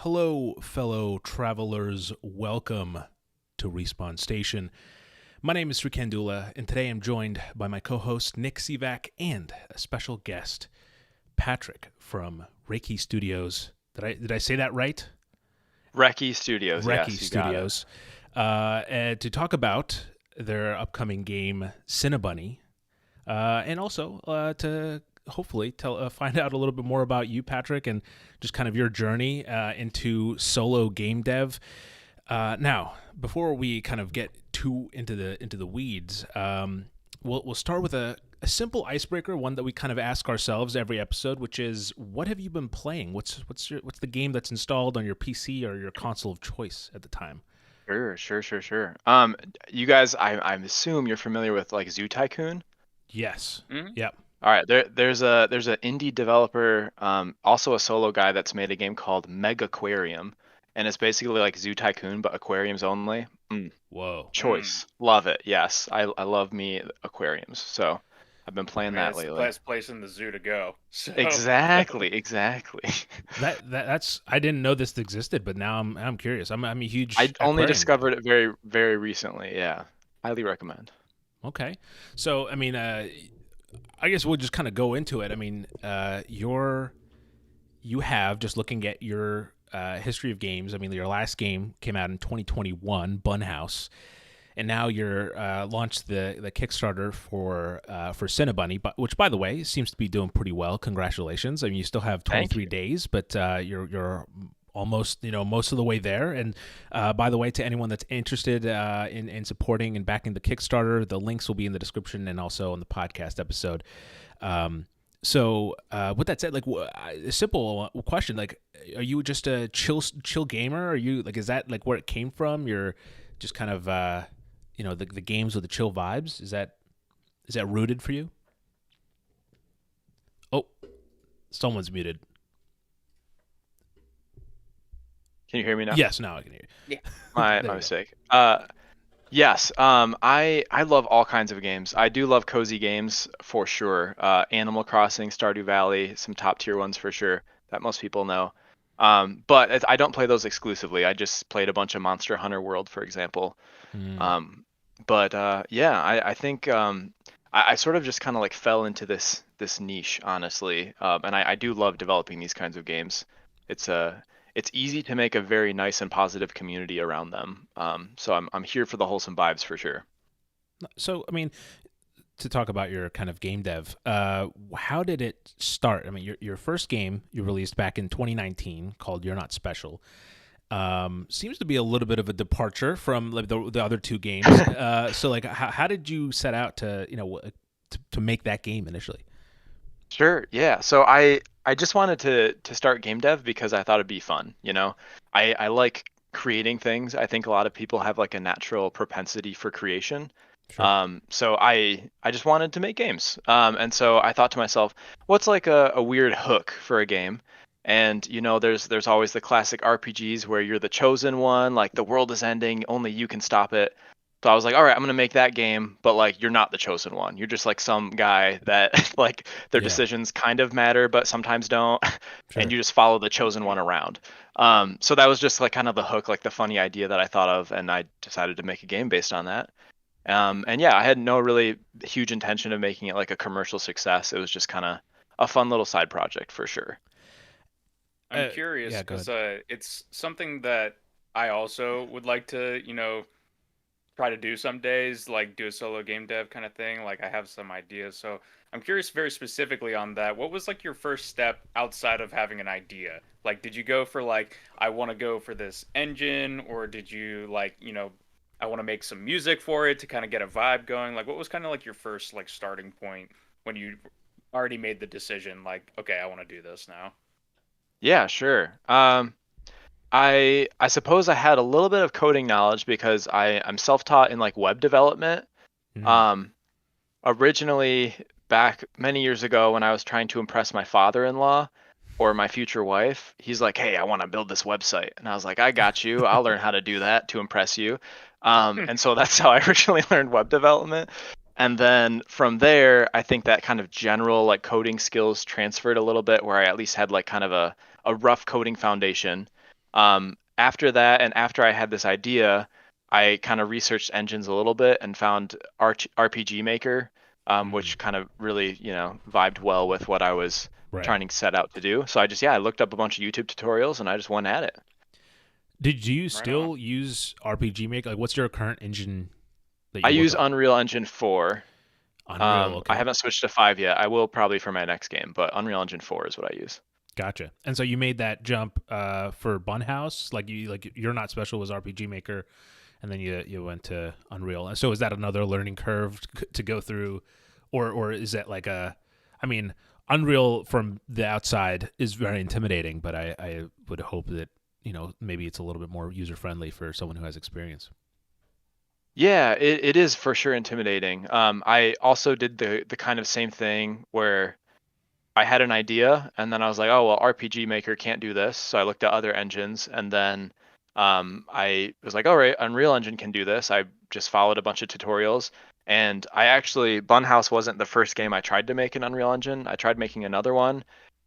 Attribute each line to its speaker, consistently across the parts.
Speaker 1: Hello, fellow travelers. Welcome to Respawn Station. My name is Kandula, and today I'm joined by my co-host Nick Sivak and a special guest, Patrick from Reky Studios. Did I say that right?
Speaker 2: Reky Studios,
Speaker 1: Reky
Speaker 2: yes, you got it.
Speaker 1: Studios. And to talk about their upcoming game, Cinnabunny, and also to hopefully find out a little bit more about you, Patrick, and just kind of your journey into solo game dev. Now, before we kind of get too into the weeds, we'll start with a simple icebreaker, one that we kind of ask ourselves every episode, which is, what have you been playing? What's the game that's installed on your PC or your console of choice at the time?
Speaker 2: Sure. You guys, I assume you're familiar with like Zoo Tycoon.
Speaker 1: Yes.
Speaker 3: Mhm.
Speaker 1: Yep.
Speaker 2: All right, there's an indie developer, also a solo guy that's made a game called Mega Aquarium, and it's basically like Zoo Tycoon but aquariums only.
Speaker 1: Whoa.
Speaker 2: Choice, love it. Yes, I love me aquariums, so I've been
Speaker 3: I
Speaker 2: playing
Speaker 3: mean,
Speaker 2: that
Speaker 3: it's the
Speaker 2: lately.
Speaker 3: best place in the zoo to go. So
Speaker 2: Exactly.
Speaker 1: That's I didn't know this existed, but now I'm curious. I'm a
Speaker 2: I
Speaker 1: huge
Speaker 2: only
Speaker 1: aquarium guy.
Speaker 2: discovered it very recently. Yeah, highly recommend.
Speaker 1: Okay. So, I mean, I guess we'll just kind of go into it. I mean, you have, just looking at your history of games. I mean, your last game came out in 2021, Bunhouse, and now you're launched the Kickstarter for Cinnabunny, but which, by the way, seems to be doing pretty well. Congratulations! I mean, you still have
Speaker 2: Thank
Speaker 1: 23
Speaker 2: you.
Speaker 1: days, but you're almost most of the way there. And by the way, to anyone that's interested in supporting and backing the Kickstarter, the links will be in the description and also on the podcast episode. So with that said, like a simple question, like, are you just a chill gamer? Are you like, is that like where it came from? You're just kind of the games with the chill vibes. Is that rooted for you? Oh, someone's muted.
Speaker 2: Can you hear me now?
Speaker 1: Yes, now I can hear you.
Speaker 3: yeah.
Speaker 2: My
Speaker 1: There
Speaker 2: my
Speaker 1: you go.
Speaker 2: mistake. Yes. I love all kinds of games. I do love cozy games for sure. Animal Crossing, Stardew Valley, some top tier ones for sure that most people know. But I don't play those exclusively. I just played a bunch of Monster Hunter World, for example.
Speaker 1: Hmm.
Speaker 2: But yeah, I think I sort of just kind of like fell into this niche, honestly. And I do love developing these kinds of games. It's easy to make a very nice and positive community around them. So I'm here for the wholesome vibes for sure.
Speaker 1: So, I mean, to talk about your kind of game dev, how did it start? I mean, your first game you released back in 2019 called "You're Not Special" seems to be a little bit of a departure from like, the other two games. So, like, how did you set out to to make that game initially?
Speaker 2: Sure, yeah. So I just wanted to start game dev because I thought it'd be fun, you know. I like creating things. I think a lot of people have like a natural propensity for creation.
Speaker 1: Sure.
Speaker 2: So I just wanted to make games. And so I thought to myself, what's like a weird hook for a game? And there's always the classic RPGs where you're the chosen one, like the world is ending, only you can stop it. So I was like, all right, I'm gonna make that game, but like you're not the chosen one. You're just like some guy that like their
Speaker 1: Yeah.
Speaker 2: decisions kind of matter, but sometimes don't, and
Speaker 1: Sure.
Speaker 2: you just follow the chosen one around. So that was just like kind of the hook, like the funny idea that I thought of, and I decided to make a game based on that. And yeah, I had no really huge intention of making it like a commercial success. It was just kind of a fun little side project for sure.
Speaker 3: I'm curious
Speaker 1: Yeah. Go
Speaker 3: because
Speaker 1: ahead.
Speaker 3: it's something that I also would like to, try to do some days, like do a solo game dev kind of thing. Like I have some ideas, so I'm curious very specifically on that. What was like your first step outside of having an idea? Like, did you go for like I want to go for this engine, or did you like I want to make some music for it to kind of get a vibe going? Like, what was kind of like your first like starting point when you already made the decision? Like, okay, I want to do this now.
Speaker 2: Yeah, sure. I suppose I had a little bit of coding knowledge because I'm self-taught in like web development.
Speaker 1: Mm.
Speaker 2: Um, Originally, back many years ago when I was trying to impress my father-in-law or my future wife, he's like, "Hey, I want to build this website," and I was like, "I got you. I'll learn how to do that to impress you." And so that's how I originally learned web development. And then from there, I think that kind of general like coding skills transferred a little bit, where I at least had like kind of a rough coding foundation. After that, and after I had this idea, I kind of researched engines a little bit and found RPG Maker,
Speaker 1: Mm,
Speaker 2: which kind of really, vibed well with what I was
Speaker 1: right.
Speaker 2: trying to set out to do. So I looked up a bunch of YouTube tutorials and I just went at it.
Speaker 1: Did you
Speaker 3: Right on.
Speaker 1: still use RPG Maker? Like, what's your current engine that
Speaker 2: I
Speaker 1: you work
Speaker 2: use
Speaker 1: on?
Speaker 2: Unreal Engine 4.
Speaker 1: Unreal.
Speaker 2: I
Speaker 1: Okay,
Speaker 2: haven't switched to 5 yet. I will probably for my next game, but Unreal Engine 4 is what I use.
Speaker 1: gotcha. And so you made that jump for Bunhouse. Like you're not special was RPG Maker, and then you went to Unreal. So is that another learning curve to go through, or is that like a? I mean, Unreal from the outside is very intimidating, but I would hope that maybe it's a little bit more user friendly for someone who has experience.
Speaker 2: Yeah, it is for sure intimidating. I also did the kind of same thing where I had an idea and then I was like, oh well, RPG Maker can't do this, so I looked at other engines and then I was like, all right, Unreal Engine can do this. I just followed a bunch of tutorials and I actually Bunhouse wasn't the first game I tried to make in Unreal Engine. I tried making another one,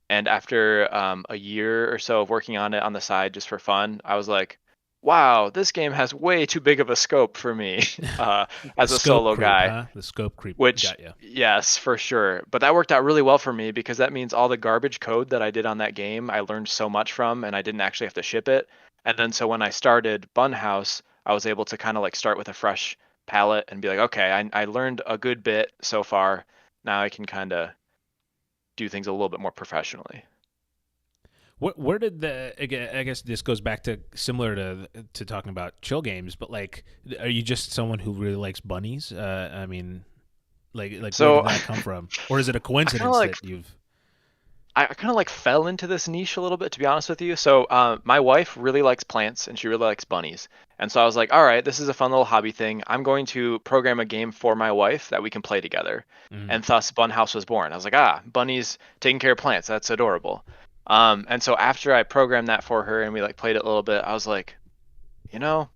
Speaker 2: and after a year or so of working on it on the side just for fun, I was like, wow, this game has way too big of a scope for me
Speaker 1: The
Speaker 2: as a
Speaker 1: scope
Speaker 2: solo
Speaker 1: creep,
Speaker 2: guy.
Speaker 1: huh? The scope creep
Speaker 2: Which,
Speaker 1: got you.
Speaker 2: yes, for sure. But that worked out really well for me because that means all the garbage code that I did on that game, I learned so much from, and I didn't actually have to ship it. And then so when I started Bunhouse, I was able to kind of like start with a fresh palette and be like, okay, I learned a good bit so far. Now I can kind of do things a little bit more professionally.
Speaker 1: Where did the? I guess this goes back to similar to talking about chill games, but like, are you just someone who really likes bunnies? I mean, like where
Speaker 2: So
Speaker 1: did that come from, or is it a
Speaker 2: I kind of
Speaker 1: coincidence
Speaker 2: like
Speaker 1: that you've?
Speaker 2: I kind of like fell into this niche a little bit, to be honest with you. So, my wife really likes plants and she really likes bunnies. And so I was like, all right, this is a fun little hobby thing. I'm going to program a game for my wife that we can play together.
Speaker 1: Mm,
Speaker 2: And thus, Bunhouse was born. I was like, bunnies taking care of plants. That's adorable. And so after I programmed that for her and we like played it a little bit, I was like, you know,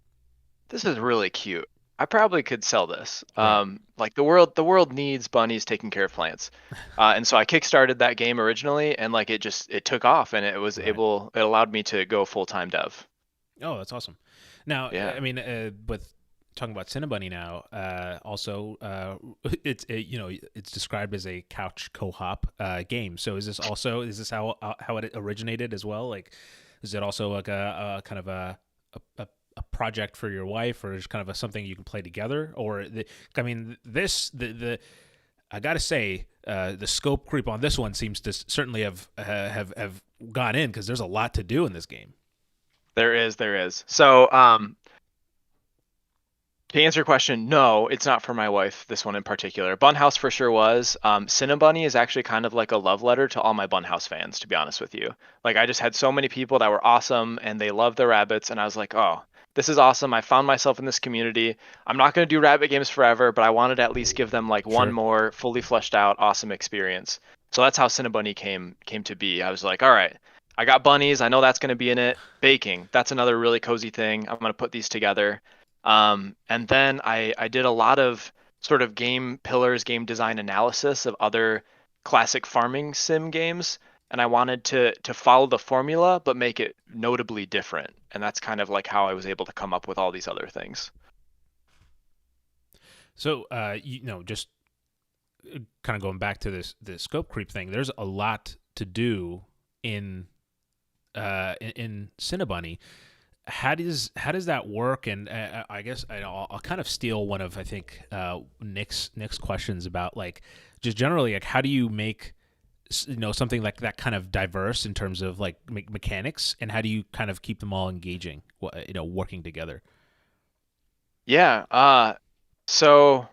Speaker 2: this is really cute. I probably could sell this.
Speaker 1: right.
Speaker 2: Like the world needs bunnies taking care of plants. And so I kickstarted that game originally, and like it took off, and
Speaker 1: Right.
Speaker 2: it allowed me to go full time dev.
Speaker 1: Oh, that's awesome. Now,
Speaker 2: Yeah.
Speaker 1: I mean, with talking about Cinnabunny now, also, it's described as a couch co-op game. So is this how it originated as well? Like, is it also like a kind of a project for your wife, or is kind of something you can play together? I mean, the I gotta say, the scope creep on this one seems to certainly have gone in because there's a lot to do in this game.
Speaker 2: There is. So, to answer your question, no, it's not for my wife, this one in particular. Bunhouse for sure was. Cinnabunny is actually kind of like a love letter to all my Bunhouse fans, to be honest with you. Like, I just had so many people that were awesome and they loved the rabbits, and I was like, oh, this is awesome. I found myself in this community. I'm not going to do rabbit games forever, but I wanted to at least give them like one
Speaker 1: Sure.
Speaker 2: more fully fleshed out, awesome experience. So that's how Cinnabunny came to be. I was like, all right, I got bunnies. I know that's going to be in it. Baking, that's another really cozy thing. I'm going to put these together. And then I did a lot of sort of game pillars, game design analysis of other classic farming sim games, and I wanted to follow the formula but make it notably different. And that's kind of like how I was able to come up with all these other things.
Speaker 1: So, just kind of going back to the scope creep thing, there's a lot to do in in Cinnabunny. How does that work? And I guess I'll kind of steal one of I think Nick's questions about like just generally like how do you make something like that kind of diverse in terms of like mechanics, and how do you kind of keep them all engaging, working together?
Speaker 2: Yeah. So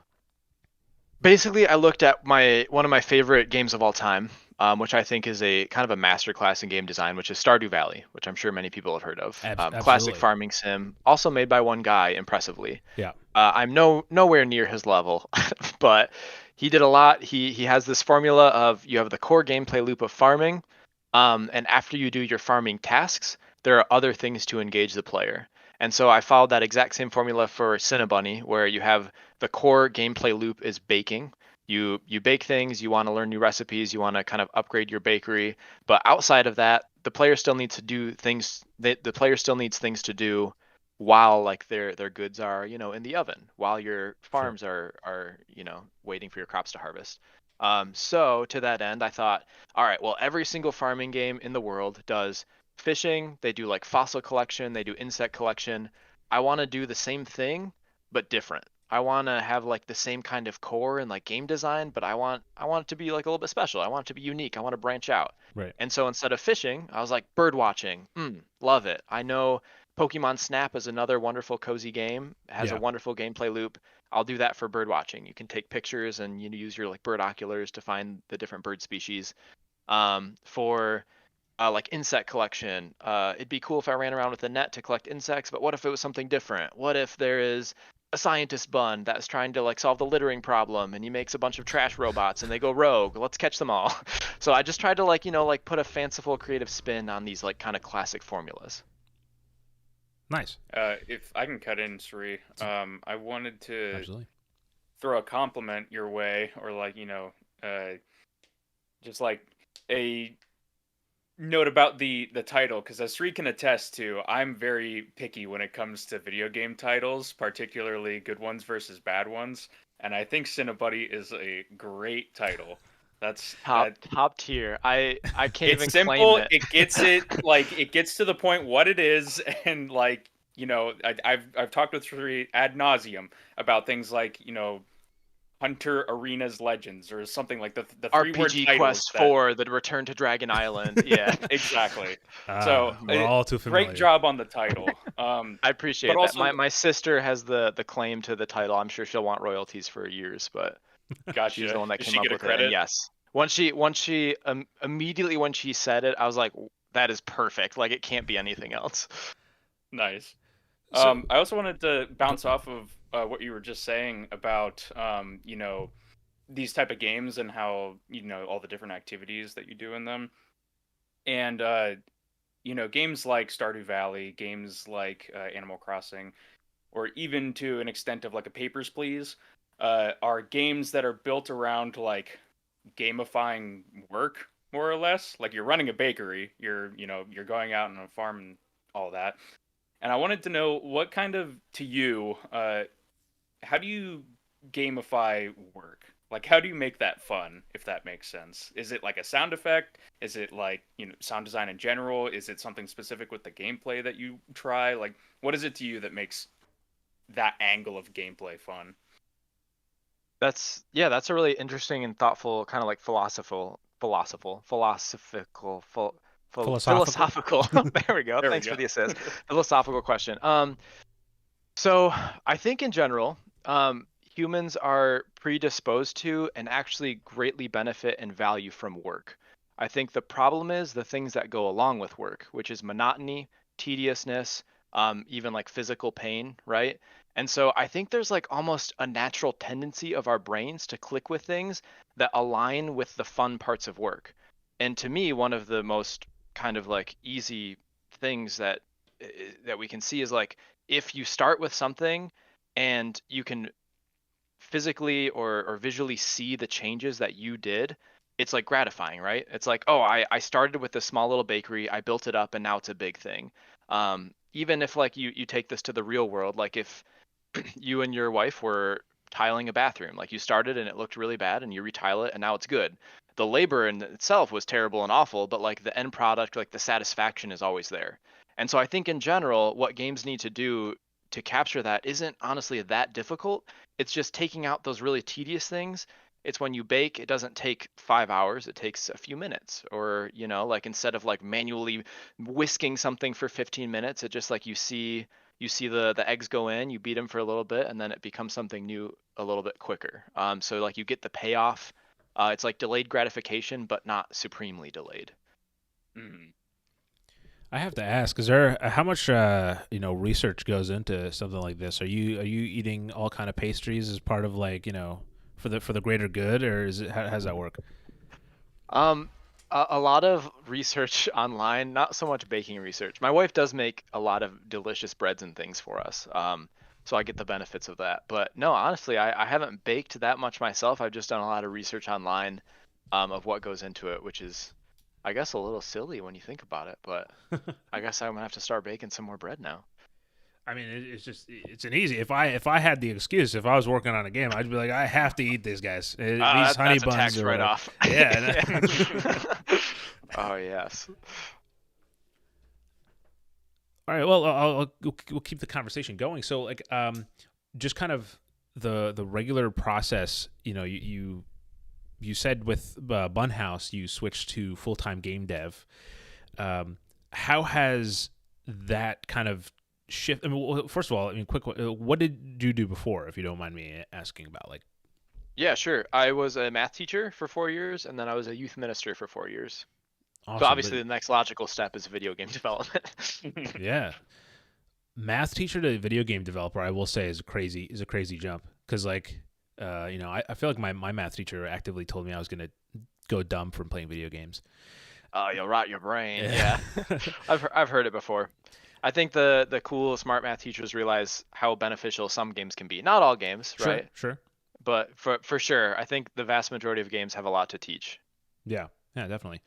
Speaker 2: basically, I looked at my one of my favorite games of all time, which I think is a kind of a masterclass in game design, which is Stardew Valley, which I'm sure many people have heard of. Classic
Speaker 1: Absolutely.
Speaker 2: farming sim, also made by one guy, impressively.
Speaker 1: Yeah.
Speaker 2: I'm nowhere near his level, but he did a lot. He has this formula of you have the core gameplay loop of farming, and after you do your farming tasks, there are other things to engage the player. And so I followed that exact same formula for Cinnabunny, where you have the core gameplay loop is baking. You bake things, you want to learn new recipes, you want to kind of upgrade your bakery, but outside of that, the player still needs to do things. The player still needs things to do while like their goods are in the oven, while your
Speaker 1: Sure.
Speaker 2: farms are waiting for your crops to harvest. So to that end, I thought, all right, well, every single farming game in the world does fishing. They do like fossil collection. They do insect collection. I want to do the same thing, but different. I want to have like the same kind of core and like game design, but I want it to be like a little bit special. I want it to be unique. I want to branch out.
Speaker 1: Right.
Speaker 2: And so instead of fishing, I was like bird watching. Love it. I know Pokemon Snap is another wonderful cozy game. It has a
Speaker 1: Yeah.
Speaker 2: wonderful gameplay loop. I'll do that for bird watching. You can take pictures and use your like bird oculars to find the different bird species. For like insect collection. It'd be cool if I ran around with a net to collect insects, but what if it was something different? What if there is a scientist bun that's trying to like solve the littering problem and he makes a bunch of trash robots and they go rogue? Let's catch them all. So I just tried to like, like put a fanciful creative spin on these like kind of classic formulas.
Speaker 1: Nice.
Speaker 3: If I can cut in, Sri, I wanted to
Speaker 1: Absolutely.
Speaker 3: throw a compliment your way, or like just like a note about the title, because as Sri can attest to, I'm very picky when it comes to video game titles, particularly good ones versus bad ones, and I think Cinnabunny is a great title. That's
Speaker 2: Top tier. I can't
Speaker 3: it's
Speaker 2: even
Speaker 3: simple.
Speaker 2: claim it.
Speaker 3: It gets it gets to the point what it is, and like I've talked with Sri ad nauseum about things like Hunter Arenas Legends or something like the 3-word
Speaker 2: RPG
Speaker 3: titles
Speaker 2: Quest
Speaker 3: that
Speaker 2: 4, The Return to Dragon Island. Yeah.
Speaker 3: exactly. So
Speaker 1: We're all too familiar.
Speaker 3: great job on the title.
Speaker 2: I appreciate
Speaker 3: But
Speaker 2: that.
Speaker 3: also,
Speaker 2: My sister has the claim to the title. I'm sure she'll want royalties for years, but she's the
Speaker 3: gotcha.
Speaker 2: one that
Speaker 3: Does
Speaker 2: came
Speaker 3: she
Speaker 2: up
Speaker 3: get a
Speaker 2: with it. And
Speaker 3: credit?
Speaker 2: yes, once she immediately when she said it, I was like, that is perfect. Like it can't be anything else.
Speaker 3: Nice.
Speaker 1: So,
Speaker 3: I also wanted to bounce off of what you were just saying about these type of games and how all the different activities that you do in them, and games like Stardew Valley, games like Animal Crossing, or even to an extent of like a Papers, Please, are games that are built around like gamifying work, more or less. Like you're running a bakery, you're going out on a farm and all that. And I wanted to know what kind of, to you, how do you gamify work? Like, how do you make that fun, if that makes sense? Is it like a sound effect? Is it like, sound design in general? Is it something specific with the gameplay that you try? Like, what is it to you that makes that angle of gameplay fun?
Speaker 2: That's a really interesting and thoughtful kind of like
Speaker 1: philosophical.
Speaker 2: philosophical. There we go.
Speaker 3: There we
Speaker 2: Thanks
Speaker 3: go.
Speaker 2: for the assist. Philosophical question. So I think in general, humans are predisposed to and actually greatly benefit and value from work. I think the problem is the things that go along with work, which is monotony, tediousness, even like physical pain, right? And so I think there's like almost a natural tendency of our brains to click with things that align with the fun parts of work. And to me, one of the most kind of like easy things that we can see is like if you start with something and you can physically or visually see the changes that you did, it's like gratifying, right? It's like, oh, I started with this small little bakery, I built it up, and now it's a big thing. Even if like you take this to the real world, like if you and your wife were tiling a bathroom, like you started and it looked really bad, and you retile it, and now it's good. The labor in itself was terrible and awful, but like the end product, like the satisfaction is always there. And so I think in general, what games need to do to capture that isn't honestly that difficult. It's just taking out those really tedious things. It's when you bake, it doesn't take 5 hours, it takes a few minutes. Or, like instead of like manually whisking something for 15 minutes, it just like you see the eggs go in, you beat them for a little bit, and then it becomes something new a little bit quicker. So like you get the payoff. It's like delayed gratification, but not supremely delayed.
Speaker 3: Mm.
Speaker 1: I have to ask: is there how much research goes into something like this? Are you eating all kind of pastries as part of like for the greater good, or is it how does that work?
Speaker 2: Um, a lot of research online, not so much baking research. My wife does make a lot of delicious breads and things for us. So I get the benefits of that. But no, honestly, I haven't baked that much myself. I've just done a lot of research online, of what goes into it, which is I guess a little silly when you think about it, but I guess I'm gonna have to start baking some more bread now.
Speaker 1: I mean, it's an easy. If I had the excuse, if I was working on a game, I'd be like, I have to eat these guys. These honey
Speaker 2: That's a
Speaker 1: buns
Speaker 2: tax
Speaker 1: or whatever.
Speaker 2: write-off.
Speaker 1: Yeah.
Speaker 2: Oh yes.
Speaker 1: All right. Well, we'll keep the conversation going. So, like, just kind of the regular process. You know, you said with Bunhouse you switched to full-time game dev. How has that kind of shift? I mean, well, first of all, I mean, quick. What did you do before, if you don't mind me asking about? Like,
Speaker 2: Yeah, sure. I was a math teacher for 4 years, and then I was a youth minister for 4 years. So
Speaker 1: awesome.
Speaker 2: obviously, the next logical step is video game development.
Speaker 1: Yeah, math teacher to video game developer, I will say, is a crazy jump. Because like, you know, I feel like my math teacher actively told me I was gonna go dumb from playing video games.
Speaker 2: Oh, you'll rot your brain. Yeah, I've heard it before. I think the cool smart math teachers realize how beneficial some games can be. Not all games, right?
Speaker 1: Sure.
Speaker 2: But for sure, I think the vast majority of games have a lot to teach.
Speaker 1: Yeah, definitely.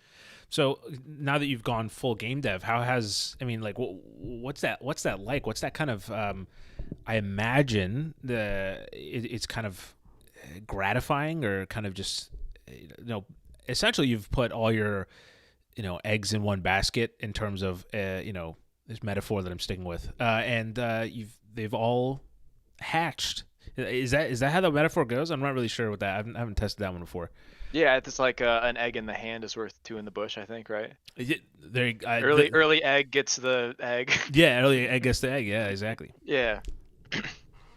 Speaker 1: So now that you've gone full game dev, how has, I mean, like, what's that like? What's that kind of? I imagine it's kind of gratifying, or kind of just, you know, essentially you've put all your, you know, eggs in one basket in terms of, you know, this metaphor that I'm sticking with, and they've all hatched. Is that how the metaphor goes? I'm not really sure with that. I haven't tested that one before.
Speaker 2: Yeah, it's like an egg in the hand is worth two in the bush, I think, right?
Speaker 1: Early
Speaker 2: egg gets the egg.
Speaker 1: Yeah, early egg gets the egg. Yeah, exactly.
Speaker 2: Yeah.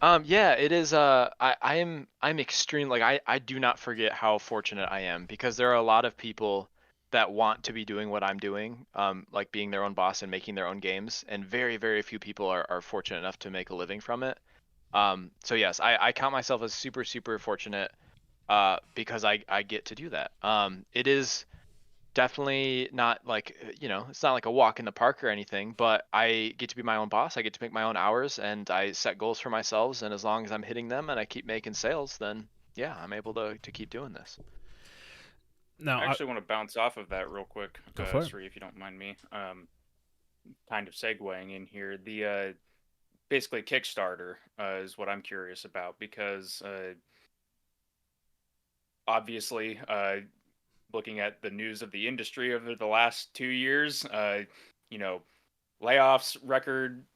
Speaker 2: Yeah, it is. I'm extreme. Like I do not forget how fortunate I am, because there are a lot of people that want to be doing what I'm doing, like being their own boss and making their own games, and very, very few people are fortunate enough to make a living from it. So yes, I count myself as super, super fortunate, because I get to do that. It is definitely not like, you know, it's not like a walk in the park or anything, but I get to be my own boss. I get to make my own hours, and I set goals for myself. And as long as I'm hitting them and I keep making sales, then yeah, I'm able to keep doing this.
Speaker 1: Now,
Speaker 3: I actually want to bounce off of that real quick,
Speaker 1: Go for it.
Speaker 3: Sri, if you don't mind me. Kind of segueing in here. The basically Kickstarter is what I'm curious about, because obviously, looking at the news of the industry over the last 2 years, you know, layoffs, record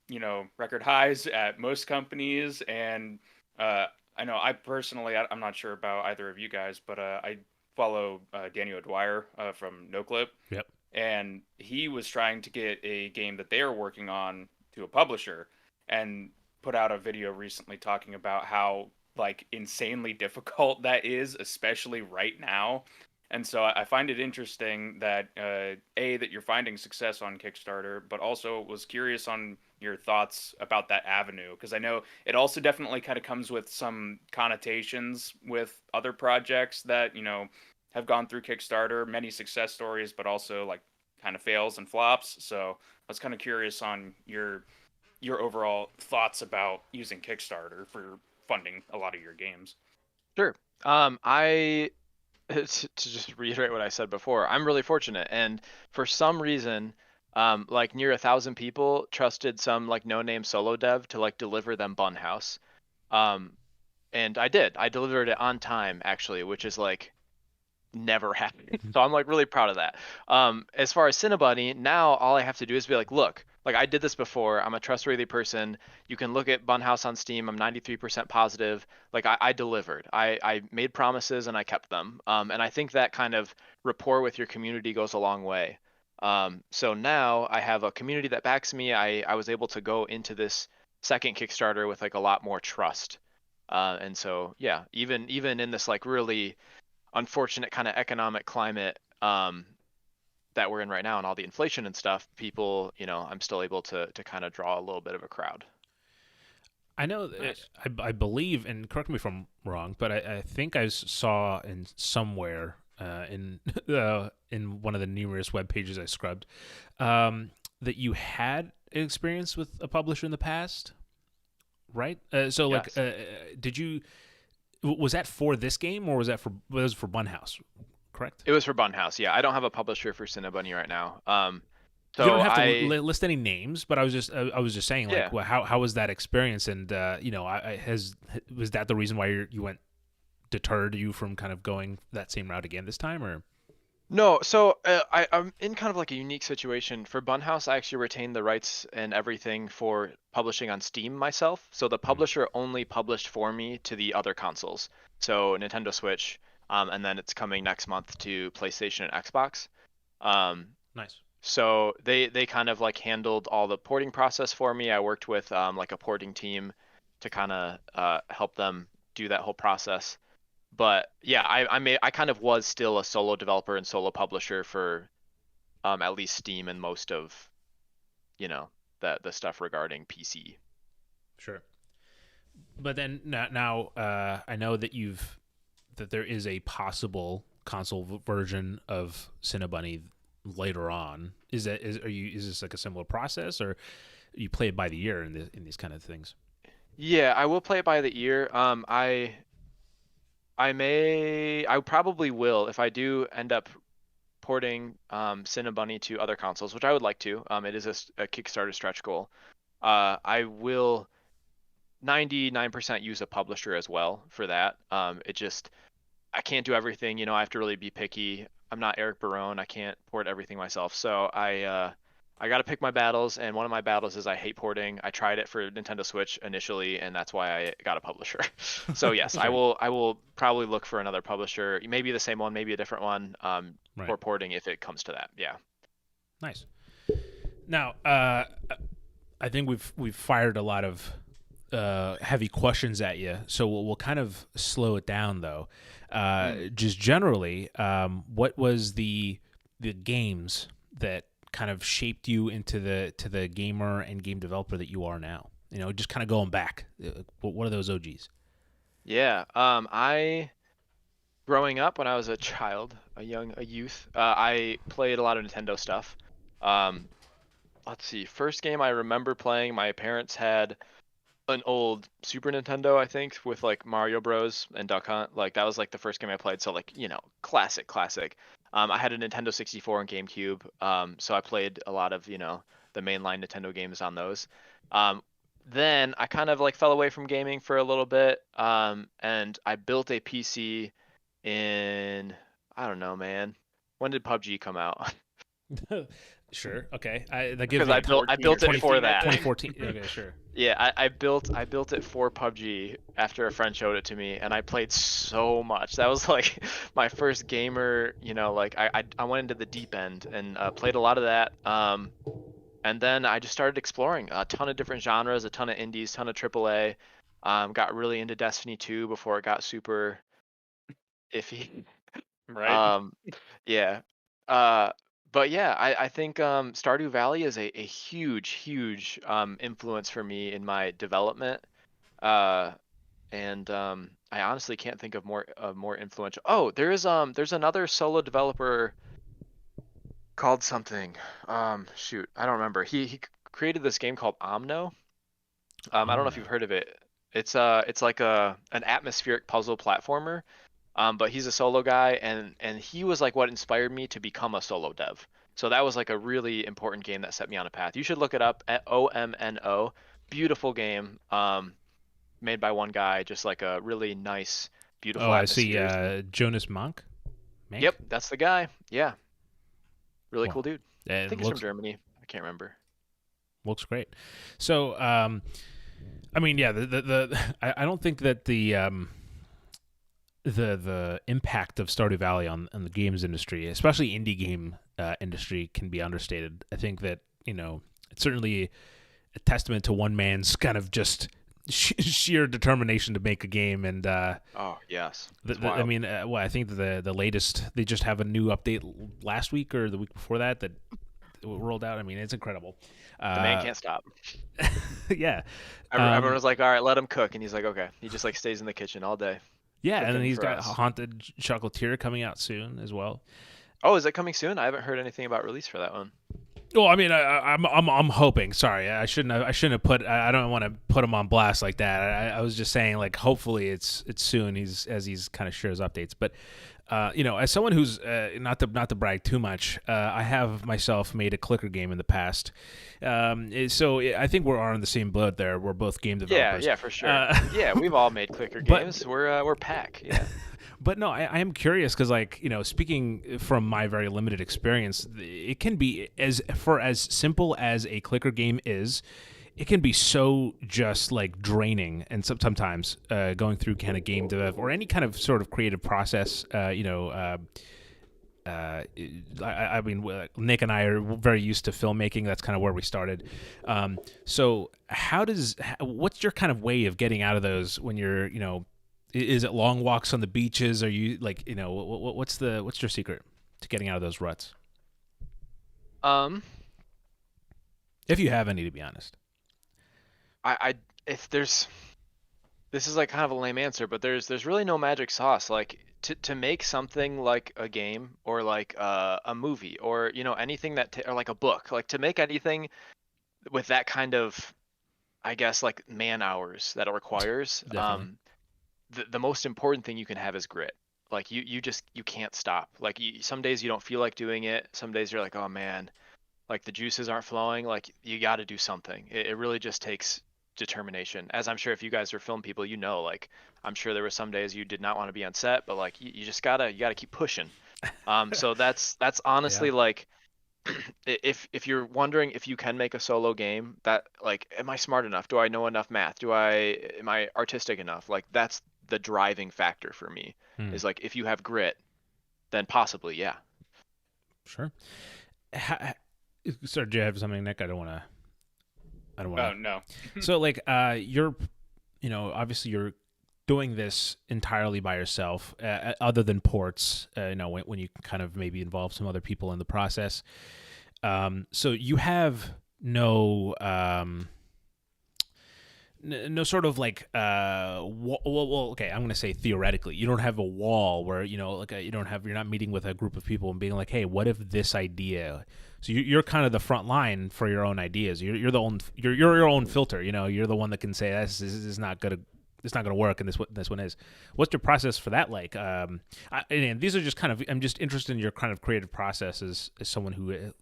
Speaker 3: highs at most companies, and I know I personally, I'm not sure about either of you guys, but I follow Daniel Dwyer from NoClip.
Speaker 1: Yep.
Speaker 3: And he was trying to get a game that they are working on to a publisher, and put out a video recently talking about how like insanely difficult that is, especially right now. And so I find it interesting that that you're finding success on Kickstarter, but also was curious on your thoughts about that avenue, because I know it also definitely kind of comes with some connotations with other projects that, you know, have gone through Kickstarter, many success stories, but also like kind of fails and flops. So I was kind of curious on your overall thoughts about using Kickstarter for funding a lot of your games.
Speaker 2: Sure. I to just reiterate what I said before, I'm really fortunate, and for some reason, like near 1,000 people trusted some like no-name solo dev to like deliver them Bunhouse, and I did. I delivered it on time, actually, which is like never happened. So I'm like really proud of that. As far as Cinnabunny, now all I have to do is be like, look, like I did this before. I'm a trustworthy person. You can look at Bunhouse on Steam. I'm 93% positive. Like I delivered. I made promises and I kept them. And I think that kind of rapport with your community goes a long way. So now I have a community that backs me. I was able to go into this second Kickstarter with like a lot more trust. And so yeah, even in this like really unfortunate kind of economic climate that we're in right now, and all the inflation and stuff, people, you know, I'm still able to kind of draw a little bit of a crowd.
Speaker 1: I know,
Speaker 3: Nice.
Speaker 1: I believe, and correct me if I'm wrong, but I think I saw in somewhere in one of the numerous web pages I scrubbed, that you had experience with a publisher in the past, right? So like,
Speaker 2: Yes.
Speaker 1: was that for this game, or was that for Bunhouse? correct?
Speaker 2: It was for Bunhouse. Yeah, I don't have a publisher for Cinnabunny right now.
Speaker 1: You don't
Speaker 2: So
Speaker 1: have to
Speaker 2: I
Speaker 1: list any names, but I was just saying, like,
Speaker 2: yeah.
Speaker 1: well, how was that experience? And was that the reason why you went deterred you from kind of going that same route again this time, or?
Speaker 2: No, so I'm in kind of like a unique situation. For Bunhouse, I actually retained the rights and everything for publishing on Steam myself. So the publisher only published for me to the other consoles. So Nintendo Switch, and then it's coming next month to PlayStation and Xbox. Um,
Speaker 1: Nice.
Speaker 2: so they kind of like handled all the porting process for me. I worked with like a porting team to kind of help them do that whole process. But yeah, I kind of was still a solo developer and solo publisher for at least Steam and most of the stuff regarding PC.
Speaker 1: Sure. But then now I know that there is a possible console version of Cinnabunny later on. Is this like a similar process, or you play it by the ear in these kind of things?
Speaker 2: Yeah, I will play it by the ear. I probably will if I do end up porting Cinnabunny to other consoles, which I would like to. It is a Kickstarter stretch goal. I will 99% use a publisher as well for that. I can't do everything. I have to really be picky. I'm not Eric Barone. I can't port everything myself. So I got to pick my battles, and one of my battles is I hate porting. I tried it for Nintendo Switch initially, and that's why I got a publisher. So yes, I will probably look for another publisher, maybe the same one, maybe a different one,
Speaker 1: Right.
Speaker 2: for porting if it comes to that. Yeah.
Speaker 1: Nice. Now, I think we've fired a lot of heavy questions at you, so we'll kind of slow it down though. Just generally, what was the games that kind of shaped you into the gamer and game developer that you are now? Just kind of going back. What are those OGs?
Speaker 2: Yeah. I growing up when I was a child, a youth, I played a lot of Nintendo stuff. Um, let's see. First game I remember playing, my parents had an old Super Nintendo, I think, with like Mario Bros. And Duck Hunt. Like that was like the first game I played. So like, classic. I had a Nintendo 64 and GameCube. So I played a lot of, the mainline Nintendo games on those. Then I kind of like fell away from gaming for a little bit. And I built a PC in, I don't know, man. When did PUBG come out?
Speaker 1: Sure. Okay. That gives
Speaker 2: Because
Speaker 1: me
Speaker 2: I built it for that.
Speaker 1: 2014. Okay. Sure.
Speaker 2: Yeah, I built it for PUBG after a friend showed it to me, and I played so much. That was like my first gamer, like I went into the deep end and played a lot of that. And then I just started exploring a ton of different genres, a ton of indies, ton of AAA. Got really into Destiny 2 before it got super iffy.
Speaker 3: Right.
Speaker 2: Yeah. But yeah, I think Stardew Valley is a huge influence for me in my development. And I honestly can't think of more influential. Oh, there's another solo developer called something. Shoot, I don't remember. He created this game called Omno. I don't know if you've heard of it. It's like an atmospheric puzzle platformer. But he's a solo guy, and he was like what inspired me to become a solo dev. So that was like a really important game that set me on a path. You should look it up at OMNO. Beautiful game, made by one guy, just like a really nice, beautiful atmosphere.
Speaker 1: I see. Jonas Monk.
Speaker 2: Yep, that's the guy. Yeah, really
Speaker 1: Well,
Speaker 2: cool dude. I think he's from Germany. I can't remember.
Speaker 1: Looks great. So, I mean, yeah, I don't think that the impact of Stardew Valley on the games industry, especially indie game industry, can be understated. I think that it's certainly a testament to one man's kind of just sheer determination to make a game. And
Speaker 2: oh yes,
Speaker 1: I mean, I think the latest, they just have a new update last week or the week before that rolled out. I mean, it's incredible.
Speaker 2: The man can't stop.
Speaker 1: Yeah,
Speaker 2: everyone was like, all right, let him cook, and he's like, okay. He just like stays in the kitchen all day.
Speaker 1: Yeah, and then he's got
Speaker 2: us.
Speaker 1: Haunted Chocolatier coming out soon as well.
Speaker 2: Oh, is it coming soon? I haven't heard anything about release for that one.
Speaker 1: Well, I mean, I'm hoping. Sorry, I shouldn't have put. I don't want to put him on blast like that. I was just saying, like, hopefully it's soon. He's kind of shares updates, but As someone who's not to brag too much, I have myself made a clicker game in the past. So I think we're on the same boat there. We're both game
Speaker 2: Yeah,
Speaker 1: developers.
Speaker 2: yeah, for sure.
Speaker 1: Uh,
Speaker 2: Yeah, we've all made clicker
Speaker 1: but
Speaker 2: games. We're pack. Yeah.
Speaker 1: but no, I am curious because, like, speaking from my very limited experience, it can be as simple as a clicker game is. It can be so just like draining, and sometimes going through kind of game dev or any kind of sort of creative process. I mean, Nick and I are very used to filmmaking. That's kind of where we started. So, what's your kind of way of getting out of those when you're, is it long walks on the beaches? Are you like, what's your secret to getting out of those ruts?
Speaker 2: Um,
Speaker 1: If you have any, to be honest.
Speaker 2: I if there's this is like kind of a lame answer, but there's really no magic sauce. Like to make something like a game or like a movie or anything or like a book, like to make anything with that kind of, I guess, like man hours that it requires.
Speaker 1: Definitely.
Speaker 2: The most important thing you can have is grit. Like you can't stop. Like some days you don't feel like doing it. Some days you're like, oh man, like the juices aren't flowing. Like you got to do something. It really just takes determination. As I'm sure if you guys are film people, like I'm sure there were some days you did not want to be on set, but like you just gotta keep pushing. So that's
Speaker 1: Yeah.
Speaker 2: honestly like if you're wondering if you can make a solo game, that like, am I smart enough? Do I know enough math? Am I artistic enough? Like that's the driving factor for me,
Speaker 1: Hmm.
Speaker 2: is like if you have grit, then possibly, yeah.
Speaker 1: Sure. Ha- Sir, do you have something, Nick? I don't want to. I don't want
Speaker 3: Oh
Speaker 1: to.
Speaker 3: no.
Speaker 1: So, like, you're, obviously you're doing this entirely by yourself, other than ports. When you kind of maybe involve some other people in the process. So you have no no sort of like well, okay, I'm gonna say theoretically you don't have a wall where like you're not meeting with a group of people and being like, hey, what if this idea, so you're kind of the front line for your own ideas. You're your own filter. You're the one that can say this is not gonna, it's not going to work, and this one is. What's your process for that like? And these are just kind of, I'm just interested in your kind of creative process as someone who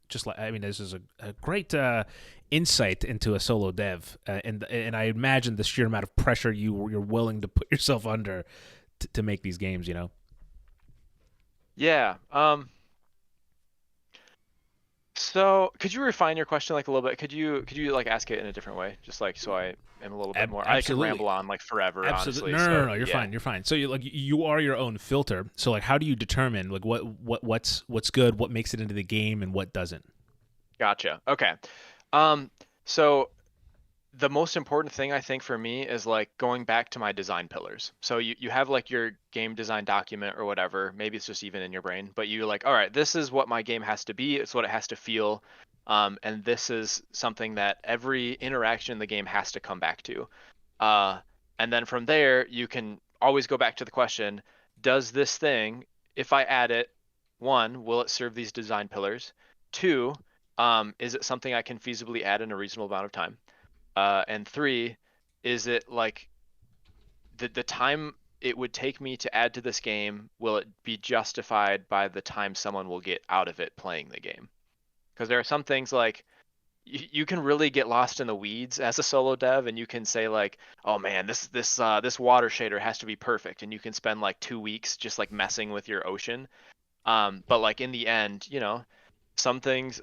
Speaker 1: just like, I mean, this is a great insight into a solo dev, and I imagine the sheer amount of pressure you're willing to put yourself under to make these games.
Speaker 2: Yeah. So could you refine your question like a little bit? Could you like ask it in a different way? Just like so I am a little bit more. I could
Speaker 1: Absolutely.
Speaker 2: ramble on like forever,
Speaker 1: Absolutely.
Speaker 2: honestly.
Speaker 1: No.
Speaker 2: So
Speaker 1: You're
Speaker 2: yeah.
Speaker 1: fine. You're fine. So you are your own filter. So like, how do you determine like what's good, what makes it into the game, and what doesn't?
Speaker 2: Gotcha. Okay. Um, so the most important thing I think for me is like going back to my design pillars. So you have like your game design document or whatever. Maybe it's just even in your brain, but you're like, all right, this is what my game has to be. It's what it has to feel. And this is something that every interaction in the game has to come back to. Uh, and then from there, you can always go back to the question, does this thing, if I add it, one, will it serve these design pillars? Two, is it something I can feasibly add in a reasonable amount of time? And three, is it like the time it would take me to add to this game, will it be justified by the time someone will get out of it playing the game? Because there are some things like you can really get lost in the weeds as a solo dev, and you can say like, oh man, this water shader has to be perfect, and you can spend like 2 weeks just like messing with your ocean. But like in the end, some things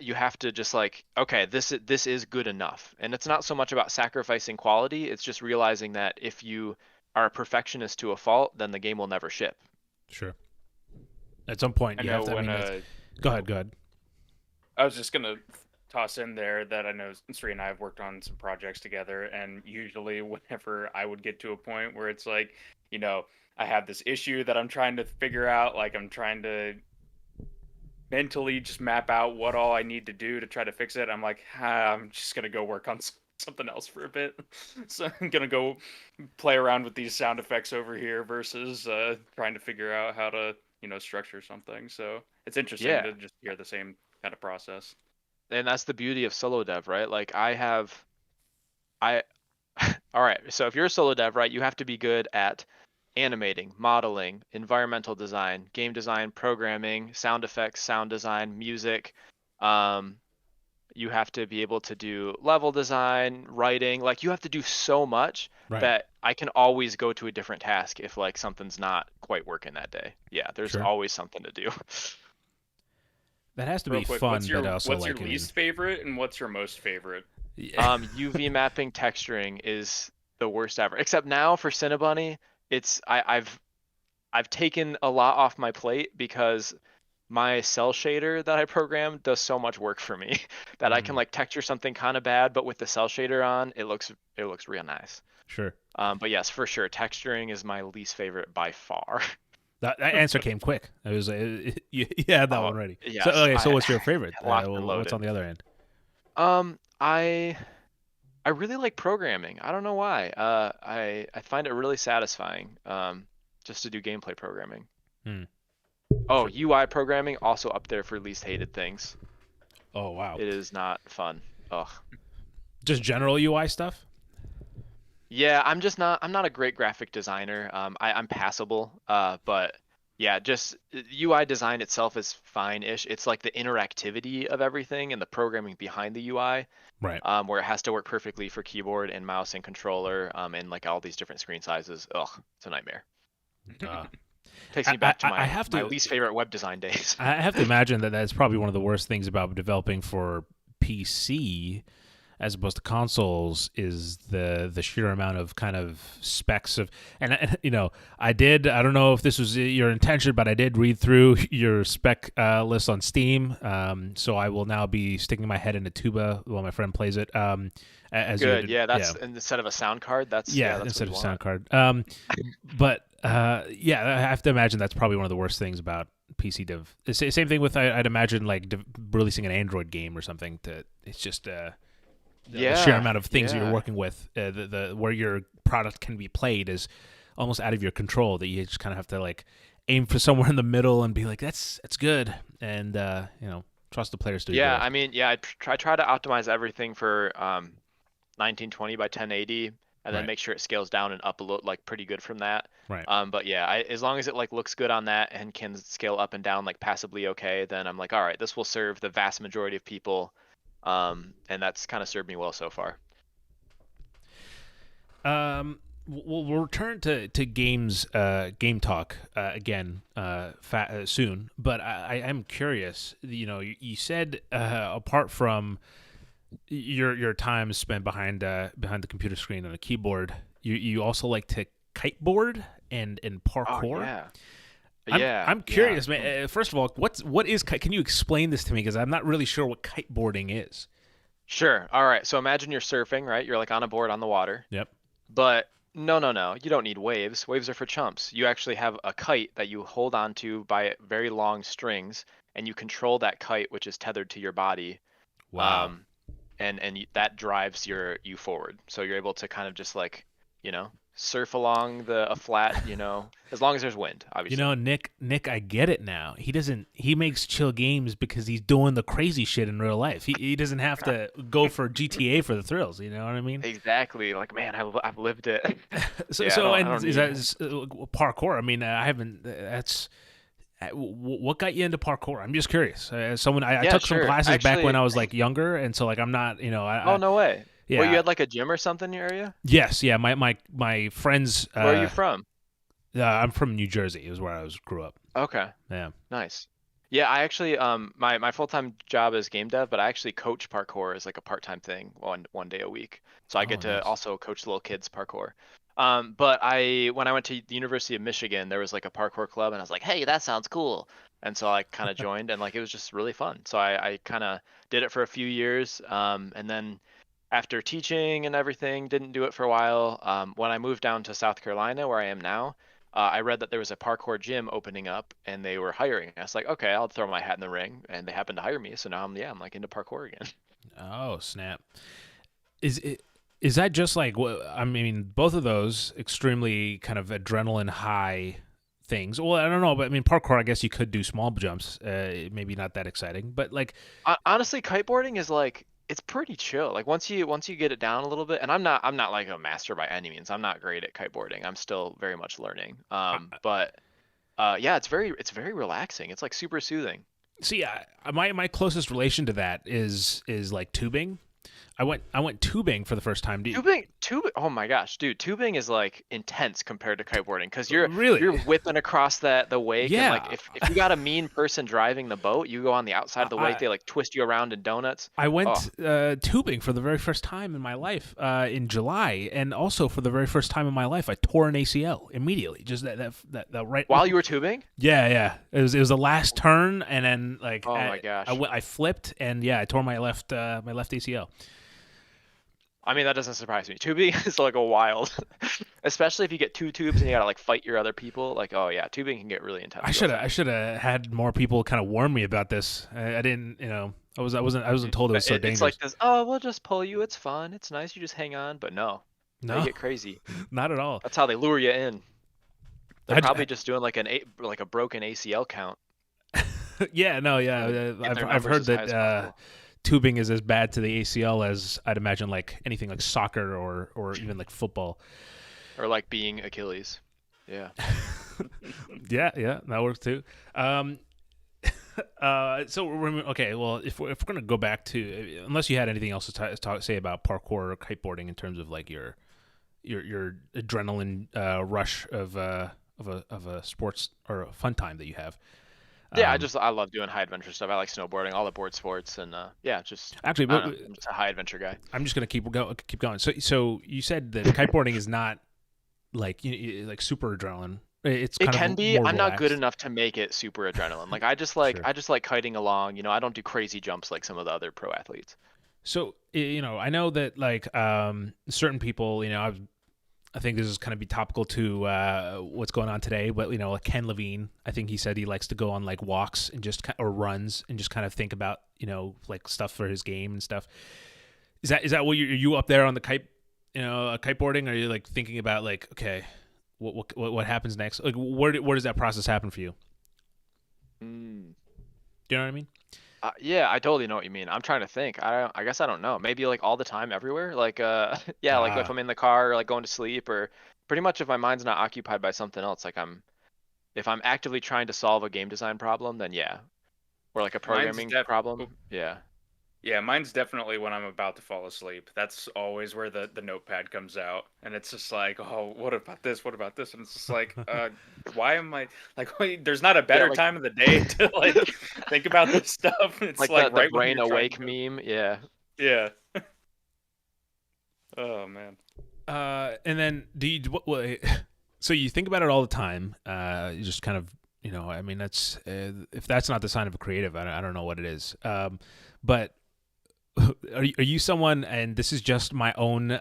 Speaker 2: you have to just like, okay, this is good enough, and it's not so much about sacrificing quality. It's just realizing that if you are a perfectionist to a fault, then the game will never ship.
Speaker 1: Sure. At some point,
Speaker 3: I
Speaker 1: you have
Speaker 3: know
Speaker 1: to. I
Speaker 3: when
Speaker 1: mean, go ahead. Go ahead.
Speaker 3: I was just gonna toss in there that I know Sri and I have worked on some projects together, and usually whenever I would get to a point where it's like, I have this issue that I'm trying to figure out, like I'm trying to mentally just map out what all I need to do to try to fix it. I'm like, I'm just gonna go work on something else for a bit. So I'm gonna go play around with these sound effects over here versus trying to figure out how to, structure something. So it's interesting
Speaker 2: Yeah,
Speaker 3: to just hear the same kind of process.
Speaker 2: and that's the beauty of solo dev, right? Like I all right, so if you're a solo dev, right, you have to be good at animating, modeling, environmental design, game design, programming, sound effects, sound design, music. Um, you have to be able to do level design, writing. Like you have to do so much
Speaker 1: Right.
Speaker 2: that I can always go to a different task if like something's not quite working that day. Yeah, there's
Speaker 1: Sure.
Speaker 2: always something to do.
Speaker 1: That has to
Speaker 3: Real
Speaker 1: be
Speaker 3: quick,
Speaker 1: fun, but also
Speaker 3: what's your
Speaker 1: like
Speaker 3: least favorite and what's your most favorite?
Speaker 1: yeah.
Speaker 2: UV mapping texturing is the worst ever. Except now for Cinnabunny, I've taken a lot off my plate because my cell shader that I program does so much work for me that I can
Speaker 1: Mm,
Speaker 2: like texture something kind of bad, but with the cell shader on, it looks real nice.
Speaker 1: sure.
Speaker 2: But yes, for sure, texturing is my least favorite by far.
Speaker 1: That answer came quick. It was you had that
Speaker 2: Oh,
Speaker 1: one ready. So
Speaker 2: yes,
Speaker 1: okay, so
Speaker 2: I
Speaker 1: what's your favorite?
Speaker 2: locked and
Speaker 1: What's
Speaker 2: loaded.
Speaker 1: on the other end?
Speaker 2: Um, I I really like programming. I don't know why. I find it really satisfying. Just to do gameplay programming.
Speaker 1: Hmm.
Speaker 2: Oh,
Speaker 1: Sure.
Speaker 2: UI programming also up there for least hated things.
Speaker 1: Oh wow.
Speaker 2: It is not fun. Ugh.
Speaker 1: Just general UI stuff.
Speaker 2: Yeah, I'm not a great graphic designer. I'm passable. But yeah, just UI design itself is fine-ish. It's like the interactivity of everything and the programming behind the UI,
Speaker 1: Right.
Speaker 2: where it has to work perfectly for keyboard and mouse and controller, and like all these different screen sizes. Ugh, it's a nightmare.
Speaker 1: Uh,
Speaker 2: Takes me back to
Speaker 1: I
Speaker 2: my
Speaker 1: have
Speaker 2: my
Speaker 1: to
Speaker 2: least favorite web design days.
Speaker 1: I have to imagine that that's probably one of the worst things about developing for PC as opposed to consoles is the sheer amount of kind of specs of and you know I don't know if this was your intention, but I did read through your spec list on Steam, so I will now be sticking my head in a tuba while my friend plays it, as you
Speaker 2: Good.
Speaker 1: did,
Speaker 2: Yeah,
Speaker 1: yeah.
Speaker 2: that's instead of a sound card, that's
Speaker 1: Yeah,
Speaker 2: that's what
Speaker 1: instead
Speaker 2: you
Speaker 1: of sound
Speaker 2: want.
Speaker 1: card. But yeah, I have to imagine that's probably one of the worst things about PC dev. Same thing with I'd imagine like releasing an Android game or something. It's just the sheer
Speaker 2: Yeah,
Speaker 1: amount of things that you're
Speaker 2: yeah.
Speaker 1: working with, the where your product can be played is almost out of your control. That you just kind of have to like aim for somewhere in the middle and be like, that's good, and trust the players to do the
Speaker 2: Yeah,
Speaker 1: rest.
Speaker 2: I mean, yeah, I try to optimize everything for 1920 by 1080 and then
Speaker 1: Right,
Speaker 2: make sure it scales down and up a little like pretty good from that.
Speaker 1: right.
Speaker 2: But yeah, as long as it like looks good on that and can scale up and down like passably okay, then I'm like, all right, this will serve the vast majority of people. And that's kind of served me well so far.
Speaker 1: We'll return to games, game talk again soon. But I am curious. You said apart from your time spent behind the computer screen on a keyboard, you also like to kiteboard and
Speaker 2: Oh
Speaker 1: parkour.
Speaker 2: yeah.
Speaker 1: I'm
Speaker 2: Yeah,
Speaker 1: I'm
Speaker 2: yeah.
Speaker 1: curious, man. First of all, what is can you explain this to me because I'm not really sure what kiteboarding is.
Speaker 2: Sure. All right. So imagine you're surfing, right? You're like on a board on the water.
Speaker 1: Yep.
Speaker 2: But no, no, no. You don't need waves. Waves are for chumps. You actually have a kite that you hold onto by very long strings, and you control that kite, which is tethered to your body.
Speaker 1: Wow.
Speaker 2: Um, that drives you forward. So you're able to kind of just like, surf along a flat, as long as there's wind, obviously.
Speaker 1: Nick, I get it now. He makes chill games because he's doing the crazy shit in real life. He doesn't have to go for GTA for the thrills. You know what I mean?
Speaker 2: Exactly. Like, man, I've lived it.
Speaker 1: So,
Speaker 2: Yeah, I
Speaker 1: so
Speaker 2: don't I
Speaker 1: and
Speaker 2: don't
Speaker 1: is
Speaker 2: need.
Speaker 1: parkour? I mean, I haven't. That's what got you into parkour? I'm just curious. Someone I
Speaker 2: Yeah,
Speaker 1: took some
Speaker 2: sure.
Speaker 1: classes back when
Speaker 2: Actually,
Speaker 1: I was like younger, and so like I'm not.
Speaker 2: oh no way. Well, you
Speaker 1: Yeah.
Speaker 2: had like a gym or something in your area?
Speaker 1: Yes, yeah. My friends.
Speaker 2: Where are you from?
Speaker 1: I'm from New Jersey. Is where grew up.
Speaker 2: Okay,
Speaker 1: Yeah.
Speaker 2: nice. Yeah, I actually my full-time job is game dev, but I actually coach parkour as like a part-time thing one day a week. So I
Speaker 1: Oh,
Speaker 2: get to
Speaker 1: nice.
Speaker 2: also coach little kids parkour. But when I went to the University of Michigan, there was like a parkour club, and I was like, hey, that sounds cool. And so I kind of joined, and like it was just really fun. So I kind of did it for a few years, and then after teaching and everything, didn't do it for a while. When I moved down to South Carolina, where I am now, I read that there was a parkour gym opening up and they were hiring. I was like, okay, I'll throw my hat in the ring, and they happened to hire me. So now I'm like into parkour again.
Speaker 1: Oh, snap. Is it? Is that just like I mean, both of those extremely kind of adrenaline high things. Well, I don't know, but I mean, parkour. I guess you could do small jumps. Maybe not that exciting, but like,
Speaker 2: Honestly, kiteboarding is like it's pretty chill. Like once you get it down a little bit, and I'm not like a master by any means. I'm not great at kiteboarding. I'm still very much learning. But yeah, it's very relaxing. It's like super soothing.
Speaker 1: See, my closest relation to that is like tubing. I went tubing for the first time.
Speaker 2: Tubing. Oh my gosh, dude, tubing is like intense compared to kiteboarding because
Speaker 1: Really?
Speaker 2: you're whipping across the wake, and like
Speaker 1: Yeah.
Speaker 2: if you got a mean person driving the boat, you go on the outside of the wake.
Speaker 1: I
Speaker 2: They like twist you around in donuts.
Speaker 1: I
Speaker 2: Oh,
Speaker 1: went tubing for the very first time in my life in July, and also for the very first time in my life, I tore an ACL immediately. Just that right.
Speaker 2: while you were tubing?
Speaker 1: Yeah, yeah. It was the last turn, and then like
Speaker 2: Oh my gosh.
Speaker 1: I flipped, and yeah, I tore my left ACL.
Speaker 2: I mean, that doesn't surprise me. Tubing is like a wild, especially if you get two tubes and you gotta like fight your other people. Like, oh yeah, tubing can get really intense. real
Speaker 1: I
Speaker 2: fast.
Speaker 1: should have had more people kind of warn me about this. I didn't, I wasn't told it was so
Speaker 2: It's
Speaker 1: dangerous.
Speaker 2: like this. Oh, we'll just pull you. It's fun. It's nice. You just hang on. But no, they
Speaker 1: No,
Speaker 2: get crazy.
Speaker 1: not at all.
Speaker 2: That's how they lure you in. They're
Speaker 1: I,
Speaker 2: probably just doing like like a broken ACL count.
Speaker 1: yeah, no, yeah.
Speaker 2: Get their
Speaker 1: I've
Speaker 2: numbers
Speaker 1: heard
Speaker 2: as high
Speaker 1: that
Speaker 2: as possible.
Speaker 1: tubing is as bad to the ACL as I'd imagine like anything like soccer or even like football.
Speaker 2: Or like being Achilles. Yeah.
Speaker 1: Yeah, yeah, that works too. Okay. Well, if we're gonna go back to, unless you had anything else to say about parkour or kiteboarding in terms of like your adrenaline rush of a sports or a fun time that you have.
Speaker 2: Yeah,
Speaker 1: Um,
Speaker 2: I love doing high adventure stuff. I like snowboarding, all the board sports, and yeah, just
Speaker 1: Actually,
Speaker 2: I don't know. I'm just a high adventure guy.
Speaker 1: I'm just gonna keep going. So you said that kiteboarding is not like like super adrenaline. It's
Speaker 2: It
Speaker 1: kind
Speaker 2: can
Speaker 1: of
Speaker 2: be.
Speaker 1: more
Speaker 2: I'm not good
Speaker 1: relaxed.
Speaker 2: enough to make it super adrenaline. Like
Speaker 1: Sure.
Speaker 2: I just like kiting along. You know, I don't do crazy jumps like some of the other pro athletes.
Speaker 1: So I know that like certain people, I think this is kind of be topical to what's going on today, but like Ken Levine, I think he said he likes to go on like walks and or runs and just kind of think about like stuff for his game and stuff. Is that what are you up there on the kiteboarding? Are you like thinking about like, okay, what happens next? Like where does that process happen for you?
Speaker 2: Mm.
Speaker 1: Do you know what I mean?
Speaker 2: Yeah, I totally know what you mean. I'm trying to think. I guess I don't know. Maybe like all the time, everywhere. Like yeah, like if
Speaker 1: Ah,
Speaker 2: I'm in the car or like going to sleep or pretty much if my mind's not occupied by something else. Like if I'm actively trying to solve a game design problem, then yeah, or like a
Speaker 3: Mine's
Speaker 2: programming
Speaker 3: def.
Speaker 2: problem.
Speaker 3: Oh,
Speaker 2: Yeah.
Speaker 3: yeah, mine's definitely when I'm about to fall asleep. That's always where the notepad comes out, and it's just like, oh, what about this? What about this? And it's just like, why am I like? Wait, there's not a
Speaker 2: Yeah,
Speaker 3: better
Speaker 2: like
Speaker 3: time of the day to like think about this stuff. It's
Speaker 2: like
Speaker 3: like
Speaker 2: the
Speaker 3: right when
Speaker 2: brain
Speaker 3: you're trying to
Speaker 2: awake
Speaker 3: go.
Speaker 2: meme. Yeah.
Speaker 3: Yeah. Oh man.
Speaker 1: and then do you so you think about it all the time? You just kind of I mean that's if that's not the sign of a creative, I don't know what it is. But are you someone, and this is just my own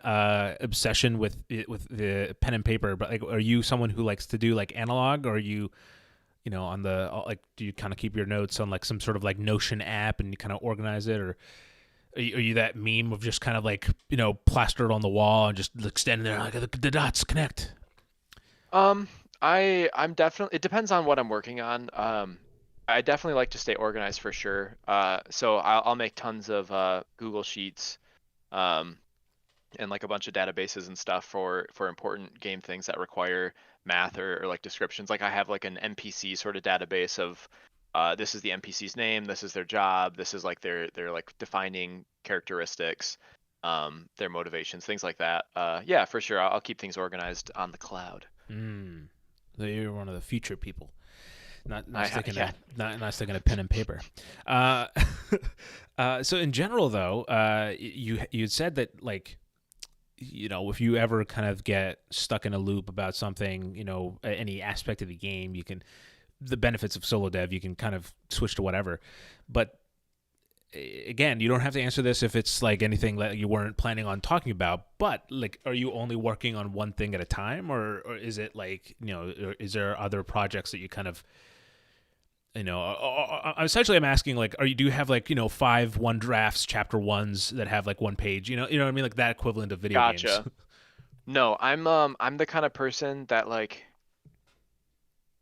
Speaker 1: obsession with the pen and paper, but like are you someone who likes to do like analog, or are you on the like do you kind of keep your notes on like some sort of like Notion app and you kind of organize it, or are you that meme of just kind of like plastered on the wall and just like standing there like the dots connect?
Speaker 2: Um, I'm definitely. It depends on what I'm working on. I definitely like to stay organized for sure. So I'll make tons of Google Sheets, um, and like a bunch of databases and stuff for important game things that require math or like descriptions. Like I have like an NPC sort of database of, this is the NPC's name, this is their job, this is like their like defining characteristics, their motivations, things like that. Yeah, for sure. I'll keep things organized on the cloud.
Speaker 1: Mm. So you're one of the future people, not
Speaker 2: I
Speaker 1: sticking
Speaker 2: yeah.
Speaker 1: a not sticking a pen and paper. Uh, so in general, though, you said that like if you ever kind of get stuck in a loop about something, any aspect of the game, you can the benefits of solo dev, you can kind of switch to whatever. But again, you don't have to answer this if it's like anything that you weren't planning on talking about, but like are you only working on one thing at a time, or is it like or is there other projects that you kind of essentially I'm asking like do you have like 5 1 drafts chapter ones that have like one page, you know what I mean, like that equivalent of video games?
Speaker 2: Gotcha. No, I'm the kind of person that like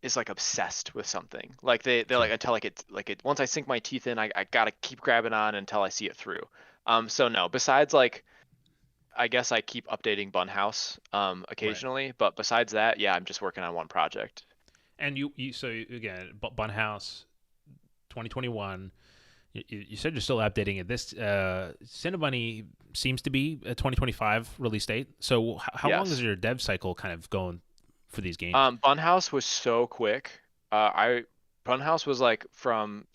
Speaker 2: is like obsessed with something. Like they're like
Speaker 1: Sure.
Speaker 2: until like it once I sink my teeth in, I gotta keep grabbing on until I see it through. So no, besides like, I guess I keep updating Bunhouse
Speaker 1: Right.
Speaker 2: occasionally, but besides that, yeah, I'm just working on one project.
Speaker 1: And so again, Bunhouse 2021. You said you're still updating it. This Cinnabunny seems to be a 2025 release date. So how long is
Speaker 2: Yes.
Speaker 1: your dev cycle kind of going for these games?
Speaker 2: Bunhouse was so quick. I Bunhouse was like from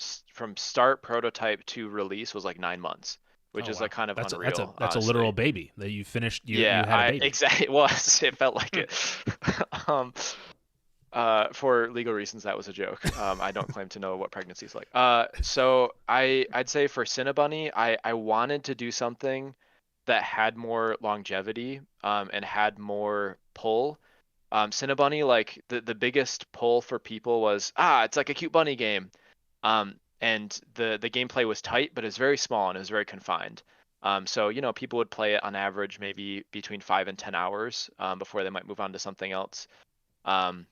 Speaker 2: start prototype to release was like 9 months, which
Speaker 1: Oh
Speaker 2: is
Speaker 1: wow,
Speaker 2: like kind of unreal,
Speaker 1: that's a literal
Speaker 2: honestly.
Speaker 1: baby that you finished. You
Speaker 2: Yeah,
Speaker 1: had a
Speaker 2: I
Speaker 1: baby.
Speaker 2: exactly it was. It felt like
Speaker 3: Hmm.
Speaker 2: it. Um, for legal reasons, that was a joke. I don't claim to know what pregnancy is like. So I'd say for Cinnabunny, I wanted to do something that had more longevity, and had more pull. Cinnabunny, like the biggest pull for people was, it's like a cute bunny game. And the gameplay was tight, but it's very small and it was very confined. So people would play it on average maybe between 5 and 10 hours, before they might move on to something else. Um,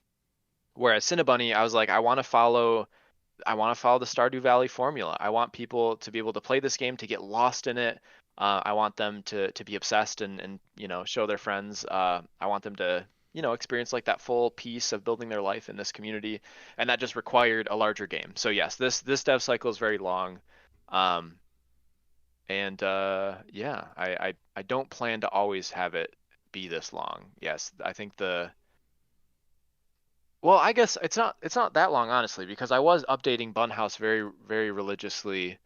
Speaker 2: Whereas Cinnabunny, I was like, I want to follow the Stardew Valley formula. I want people to be able to play this game, to get lost in it. I want them to be obsessed and show their friends. I want them to experience like that full piece of building their life in this community, and that just required a larger game. So yes, this dev cycle is very long, um, and yeah, I don't plan to always have it be this long. Yes, I think the well, I guess it's not that long, honestly, because I was updating Bunhouse very very religiously,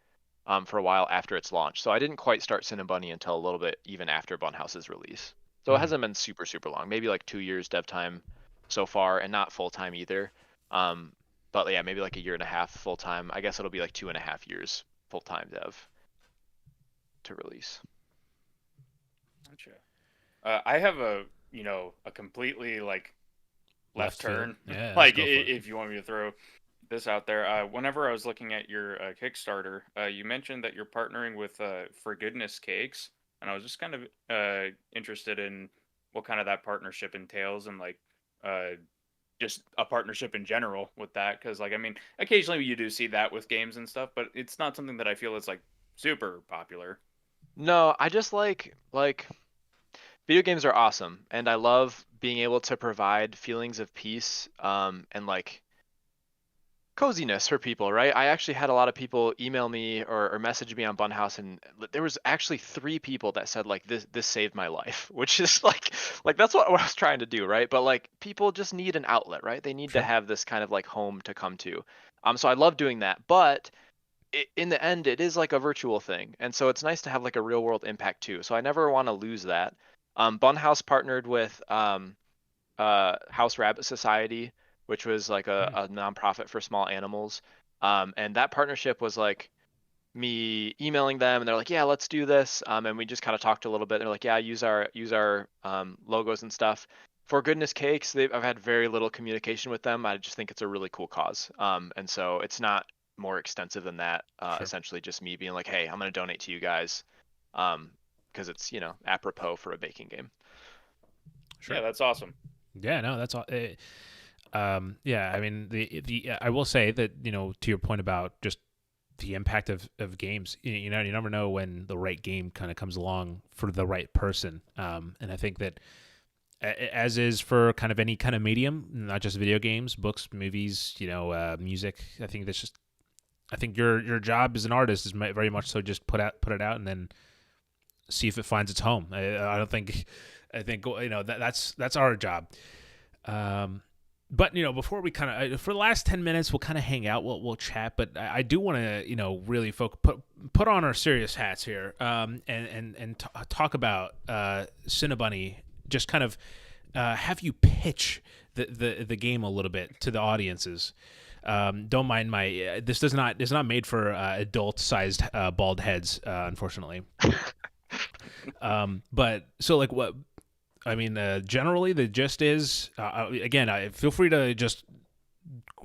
Speaker 2: for a while after its launch. So I didn't quite start Cinnabunny until a little bit even after Bunhouse's release. So it
Speaker 1: Mm-hmm.
Speaker 2: hasn't been super super long, maybe like 2 years dev time so far, and not full time either. Um, but yeah, maybe like a year and a half full time. I guess it'll be like 2.5 years full time dev to release.
Speaker 3: Gotcha. I have a completely like left
Speaker 1: Left field.
Speaker 3: turn.
Speaker 1: Yeah, let's
Speaker 3: Like
Speaker 1: go for it.
Speaker 3: if you want me to throw this out there, whenever I was looking at your Kickstarter, you mentioned that you're partnering with For Goodness Cakes, and I was just kind of interested in what kind of that partnership entails, and like uh, just a partnership in general with that, because like I mean, occasionally you do see that with games and stuff, but it's not something that I feel is like super popular.
Speaker 2: No, I just like video games are awesome, and I love being able to provide feelings of peace, and like coziness for people, right? I actually had a lot of people email me or message me on Bunhouse, and there was actually 3 people that said like this saved my life, which is like that's what I was trying to do, right? But like people just need an outlet, right? They need to
Speaker 1: Sure.
Speaker 2: have this kind of like home to come to. So I love doing that, but in the end, it is like a virtual thing, and so it's nice to have like a real world impact too. So I never want to lose that. Bunhouse partnered with House Rabbit Society, which was like
Speaker 1: Mm.
Speaker 2: a nonprofit for small animals. And that partnership was like me emailing them, and they're like, "Yeah, let's do this." And we just kind of talked a little bit. They're like, "Yeah, use our logos and stuff." For Goodness Cakes, I've had very little communication with them. I just think it's a really cool cause. And so it's not more extensive than that.
Speaker 1: Sure.
Speaker 2: Essentially, just me being like, "Hey, I'm gonna donate to you guys," um, because it's apropos for a baking game.
Speaker 3: Yeah,
Speaker 1: Sure.
Speaker 3: that's awesome.
Speaker 1: Yeah. No, that's all. Yeah. I mean, I will say that to your point about just the impact of games. You never know when the right game kind of comes along for the right person. And I think that as is for kind of any kind of medium, not just video games, books, movies, music. I think your job as an artist is very much so just put it out and then see if it finds its home. I don't think I think that's our job. Um, but before we kind of for the last 10 minutes, we'll kind of hang out. We'll chat. But I do want to really put on our serious hats here. And talk about Cinnabunny. Just kind of have you pitch the game a little bit to the audiences. Don't mind my this does not is not made for adult sized bald heads, unfortunately. But so like what I mean, generally the gist is again, I feel free to just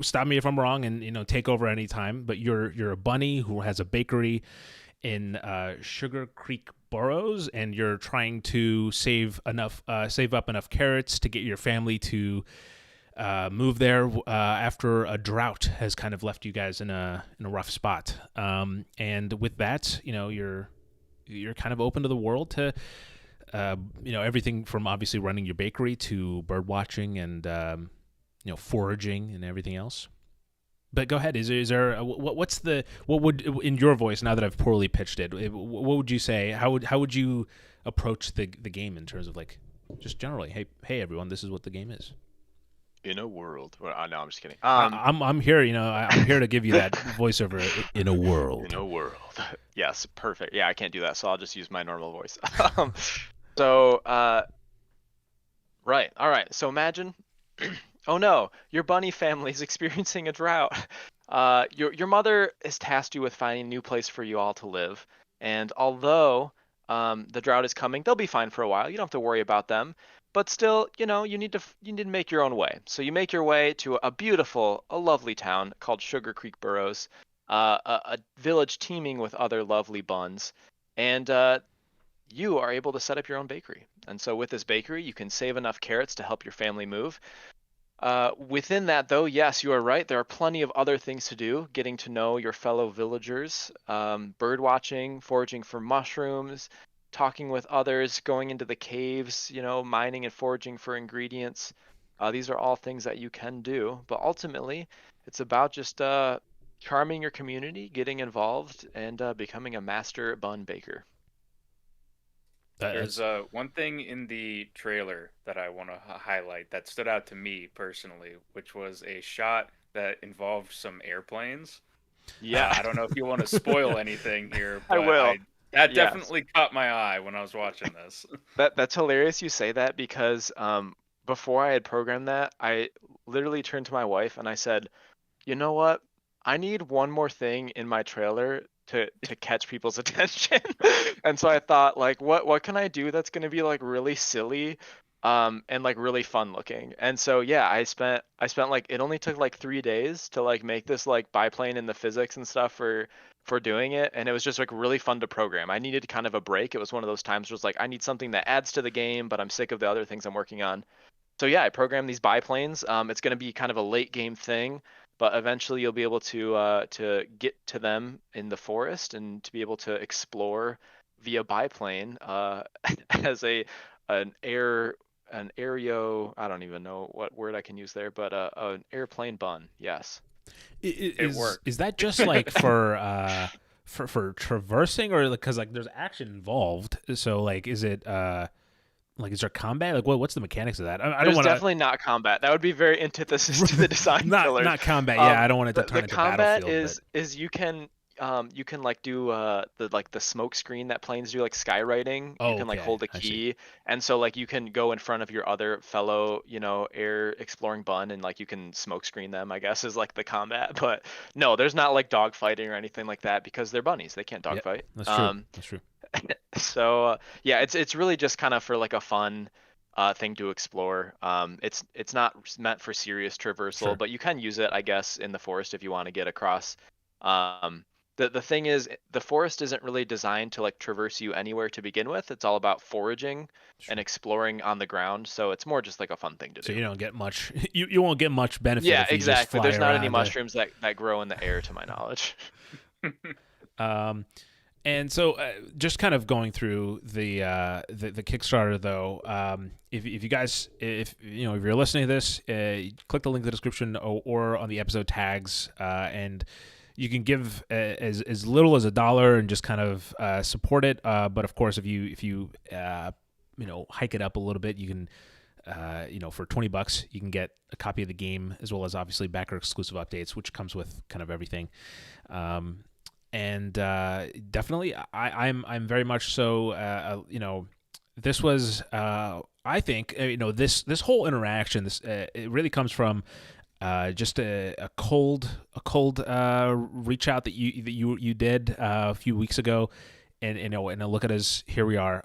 Speaker 1: stop me if I'm wrong and take over any time. But you're a bunny who has a bakery in Sugar Creek Burrows, and you're trying to save up enough carrots to get your family to move there after a drought has kind of left you guys in a rough spot. And with that, you're you're kind of open to the world to, everything from obviously running your bakery to bird watching and foraging and everything else. But go ahead. Is there what would in your voice, now that I've poorly pitched it, what would you say? How would you approach the game in terms of like just generally? Hey everyone, this is what the game is.
Speaker 2: In a world. Well, no, I'm just kidding.
Speaker 1: I'm here. I'm here to give you that voiceover. In a world.
Speaker 2: In a world. Yes, perfect. Yeah, I can't do that, so I'll just use my normal voice. So, right. All right. So imagine. Oh no, your bunny family is experiencing a drought. Your mother has tasked you with finding a new place for you all to live, and although the drought is coming, they'll be fine for a while. You don't have to worry about them. But still, you need to make your own way. So you make your way to a lovely town called Sugar Creek Burrows, a village teeming with other lovely buns, and you are able to set up your own bakery. And so with this bakery, you can save enough carrots to help your family move. Within that, though, yes, you are right. There are plenty of other things to do. Getting to know your fellow villagers, bird watching, foraging for mushrooms, talking with others, going into the caves, mining and foraging for ingredients. These are all things that you can do. But ultimately, it's about just charming your community, getting involved, and becoming a master bun baker.
Speaker 3: There's one thing in the trailer that I want to highlight that stood out to me personally, which was a shot that involved some airplanes.
Speaker 2: Yeah.
Speaker 3: I don't know if you want to spoil anything here,
Speaker 2: I
Speaker 3: but
Speaker 2: will.
Speaker 3: that definitely caught my eye when I was watching this.
Speaker 2: That's hilarious you say that because before I had programmed that, I literally turned to my wife and I said, you know what? I need one more thing in my trailer to catch people's attention. And so I thought, like, what can I do that's gonna be like really silly and like really fun looking? And so yeah, I spent like, it only took like 3 days to like make this like biplane and the physics and stuff for doing it, and it was just like really fun to program. I needed kind of a break. It was one of those times where it was like I need something that adds to the game, but I'm sick of the other things I'm working on. So yeah, I programmed these biplanes. It's going to be kind of a late game thing, but eventually you'll be able to get to them in the forest and to be able to explore via biplane as an aereo. I don't even know what word I can use there, but an airplane bun. Yes.
Speaker 3: It worked.
Speaker 1: Is that just like for traversing, or because like there's action involved? So like, is it like, is there combat? Like, what's the mechanics of that? I don't want
Speaker 2: definitely not combat. That would be very antithesis to the design pillars.
Speaker 1: Not combat. Yeah, I don't want it to turn
Speaker 2: the
Speaker 1: into
Speaker 2: combat
Speaker 1: Battlefield.
Speaker 2: is you can like do the smoke screen that planes do, like skywriting.
Speaker 1: Oh,
Speaker 2: you can like
Speaker 1: okay.
Speaker 2: hold a
Speaker 1: I see.
Speaker 2: key, and so like you can go in front of your other fellow air exploring bun, and like you can smoke screen them, I guess, is like the combat. But no, there's not like dogfighting or anything like that because they're bunnies. They can't dogfight.
Speaker 1: That's true. That's true.
Speaker 2: So yeah, it's really just kind of for like a fun thing to explore. It's not meant for serious traversal,
Speaker 1: Sure.
Speaker 2: but you can use it, I guess, in the forest if you want to get across. The thing is, the forest isn't really designed to like traverse you anywhere to begin with. It's all about foraging and exploring on the ground. So it's more just like a fun thing to do.
Speaker 1: So you don't get much. You won't get much benefit.
Speaker 2: Yeah,
Speaker 1: if you
Speaker 2: exactly.
Speaker 1: Just fly
Speaker 2: There's not any
Speaker 1: around
Speaker 2: mushrooms that grow in the air, to my knowledge.
Speaker 1: And so, just kind of going through the Kickstarter, though, if you guys, if you're listening to this, click the link in the description or on the episode tags, and you can give as little as $1 and just kind of support it. But of course, if you hike it up a little bit, you can. For $20, you can get a copy of the game as well as obviously backer exclusive updates, which comes with kind of everything. And definitely, I'm very much so. This was, I think, this whole interaction. It really comes from just a cold reach out that you did a few weeks ago, and a look at us. Here we are.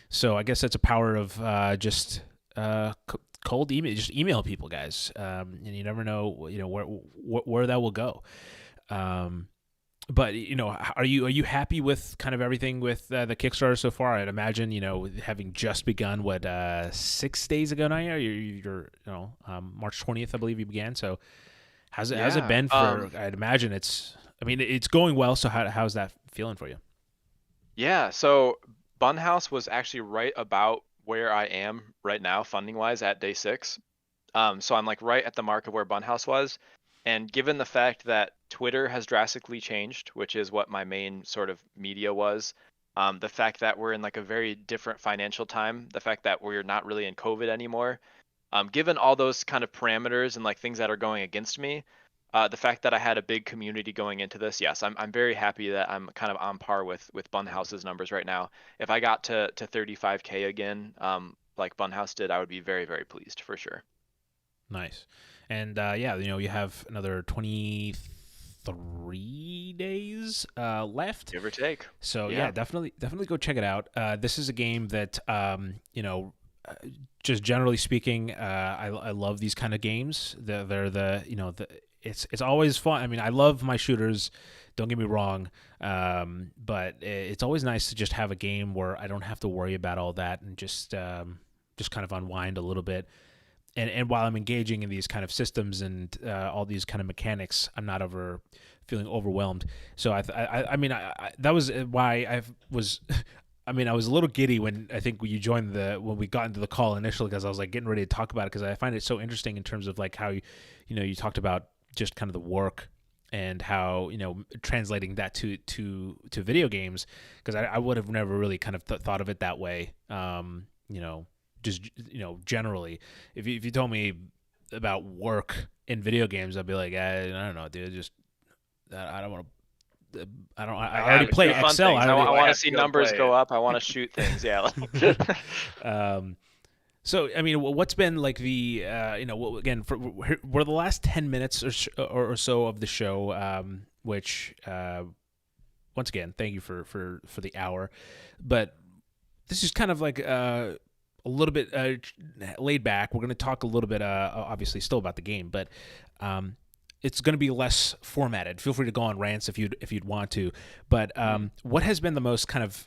Speaker 1: So I guess that's a power of just cold email. Just email people, guys. And you never know, where that will go. But are you happy with kind of everything with the Kickstarter so far? I'd imagine having just begun 6 days ago now. You're March 20th, I believe you began. So how's it been for? I'd imagine it's going well. So how's that feeling for you?
Speaker 2: Yeah, so Bunhouse was actually right about where I am right now, funding wise, at day 6. So I'm like right at the mark of where Bunhouse was. And given the fact that Twitter has drastically changed, which is what my main sort of media was, the fact that we're in like a very different financial time, the fact that we're not really in COVID anymore, given all those kind of parameters and like things that are going against me, the fact that I had a big community going into this, yes, I'm very happy that I'm kind of on par with Bunhouse's numbers right now. If I got to 35K again, like Bunhouse did, I would be very, very pleased for sure.
Speaker 1: Nice. And yeah, you have another 23 days left,
Speaker 2: Give or take.
Speaker 1: so yeah, definitely go check it out. This is a game that just generally speaking, I love these kind of games. They're it's always fun. I mean, I love my shooters, don't get me wrong, but it's always nice to just have a game where I don't have to worry about all that and just kind of unwind a little bit. And while I'm engaging in these kind of systems and all these kind of mechanics, I'm not feeling overwhelmed. So I mean, that was why I was. I mean, I was a little giddy when I think when we got into the call initially, because I was like getting ready to talk about it, because I find it so interesting in terms of like how you talked about just kind of the work and how translating that to video games, because I would have never really kind of thought of it that way. Just generally, if you told me about work in video games, I'd be like, I don't know, dude. Just I don't want to. I already play Excel.
Speaker 2: I want to see numbers go up. I want to shoot things. Yeah.
Speaker 1: So I mean, what's been like the again for the last 10 minutes or so of the show, which once again, thank you for the hour, but this is kind of like a little bit laid back. We're going to talk a little bit, obviously, still about the game, but it's going to be less formatted. Feel free to go on rants if you'd want to. But what has been the most kind of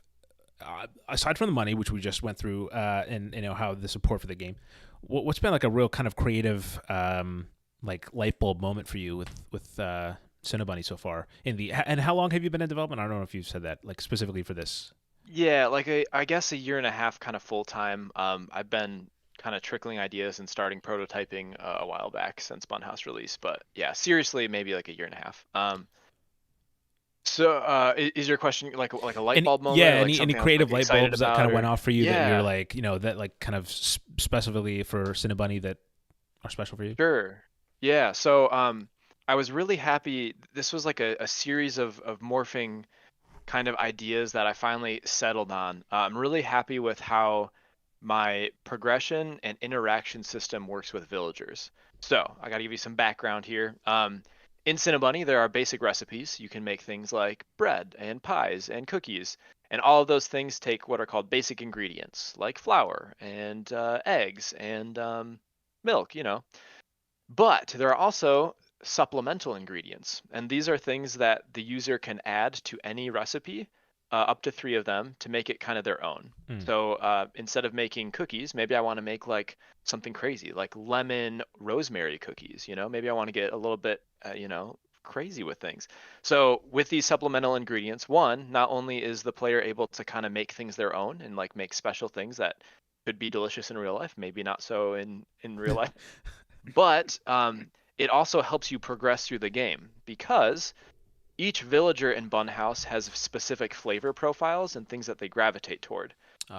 Speaker 1: aside from the money, which we just went through, and how the support for the game, what's been like a real kind of creative like light bulb moment for you with Cinnabunny so far? And how long have you been in development? I don't know if you've said that, like specifically for this.
Speaker 2: Yeah, like I guess a year and a half kind of full time. I've been kind of trickling ideas and starting prototyping a while back since Bunhouse release, but yeah, seriously, maybe like a year and a half. So is your question like a light bulb moment?
Speaker 1: Yeah,
Speaker 2: or like
Speaker 1: any creative light bulbs that kind of went off for you that
Speaker 2: Yeah.
Speaker 1: you're like, that like kind of specifically for Cinnabunny that are special for you?
Speaker 2: Sure. Yeah. So I was really happy. This was like a series of morphing kind of ideas that I finally settled on. I'm really happy with how my progression and interaction system works with villagers. So I got to give you some background here. In Cinnabunny, there are basic recipes. You can make things like bread and pies and cookies. And all of those things take what are called basic ingredients, like flour and eggs and milk, But there are also supplemental ingredients, and these are things that the user can add to any recipe, up to 3 of them, to make it kind of their own. So instead of making cookies, maybe I want to make like something crazy, like lemon rosemary cookies. Maybe I want to get a little bit, crazy with things. So with these supplemental ingredients, one, not only is the player able to kind of make things their own and like make special things that could be delicious in real life, maybe not so in real life, but it also helps you progress through the game, because each villager in Bunhouse has specific flavor profiles and things that they gravitate toward.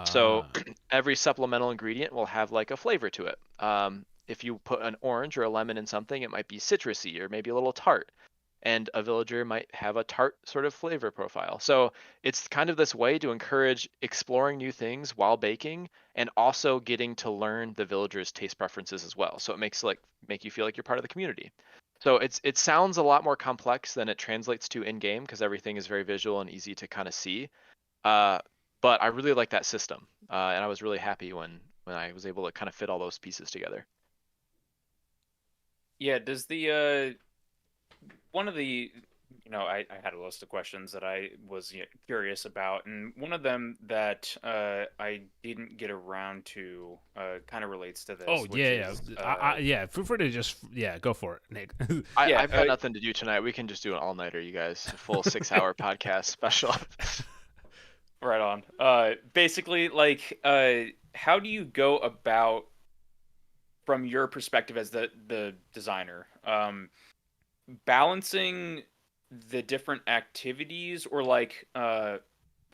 Speaker 2: So every supplemental ingredient will have like a flavor to it. If you put an orange or a lemon in something, it might be citrusy or maybe a little tart. And a villager might have a tart sort of flavor profile. So it's kind of this way to encourage exploring new things while baking, and also getting to learn the villagers' taste preferences as well. So it make you feel like you're part of the community. So it sounds a lot more complex than it translates to in game, because everything is very visual and easy to kind of see. But I really like that system, and I was really happy when I was able to kind of fit all those pieces together.
Speaker 3: Yeah, does the one of the I had a list of questions that I was curious about, and one of them that I didn't get around to kind of relates to this.
Speaker 1: Oh yeah. Feel free to just go for it, Nick.
Speaker 2: I've got nothing to do tonight. We can just do an all-nighter, you guys. A full 6-hour podcast special.
Speaker 3: Right on. Basically, like, how do you go about, from your perspective as the designer, balancing the different activities, or like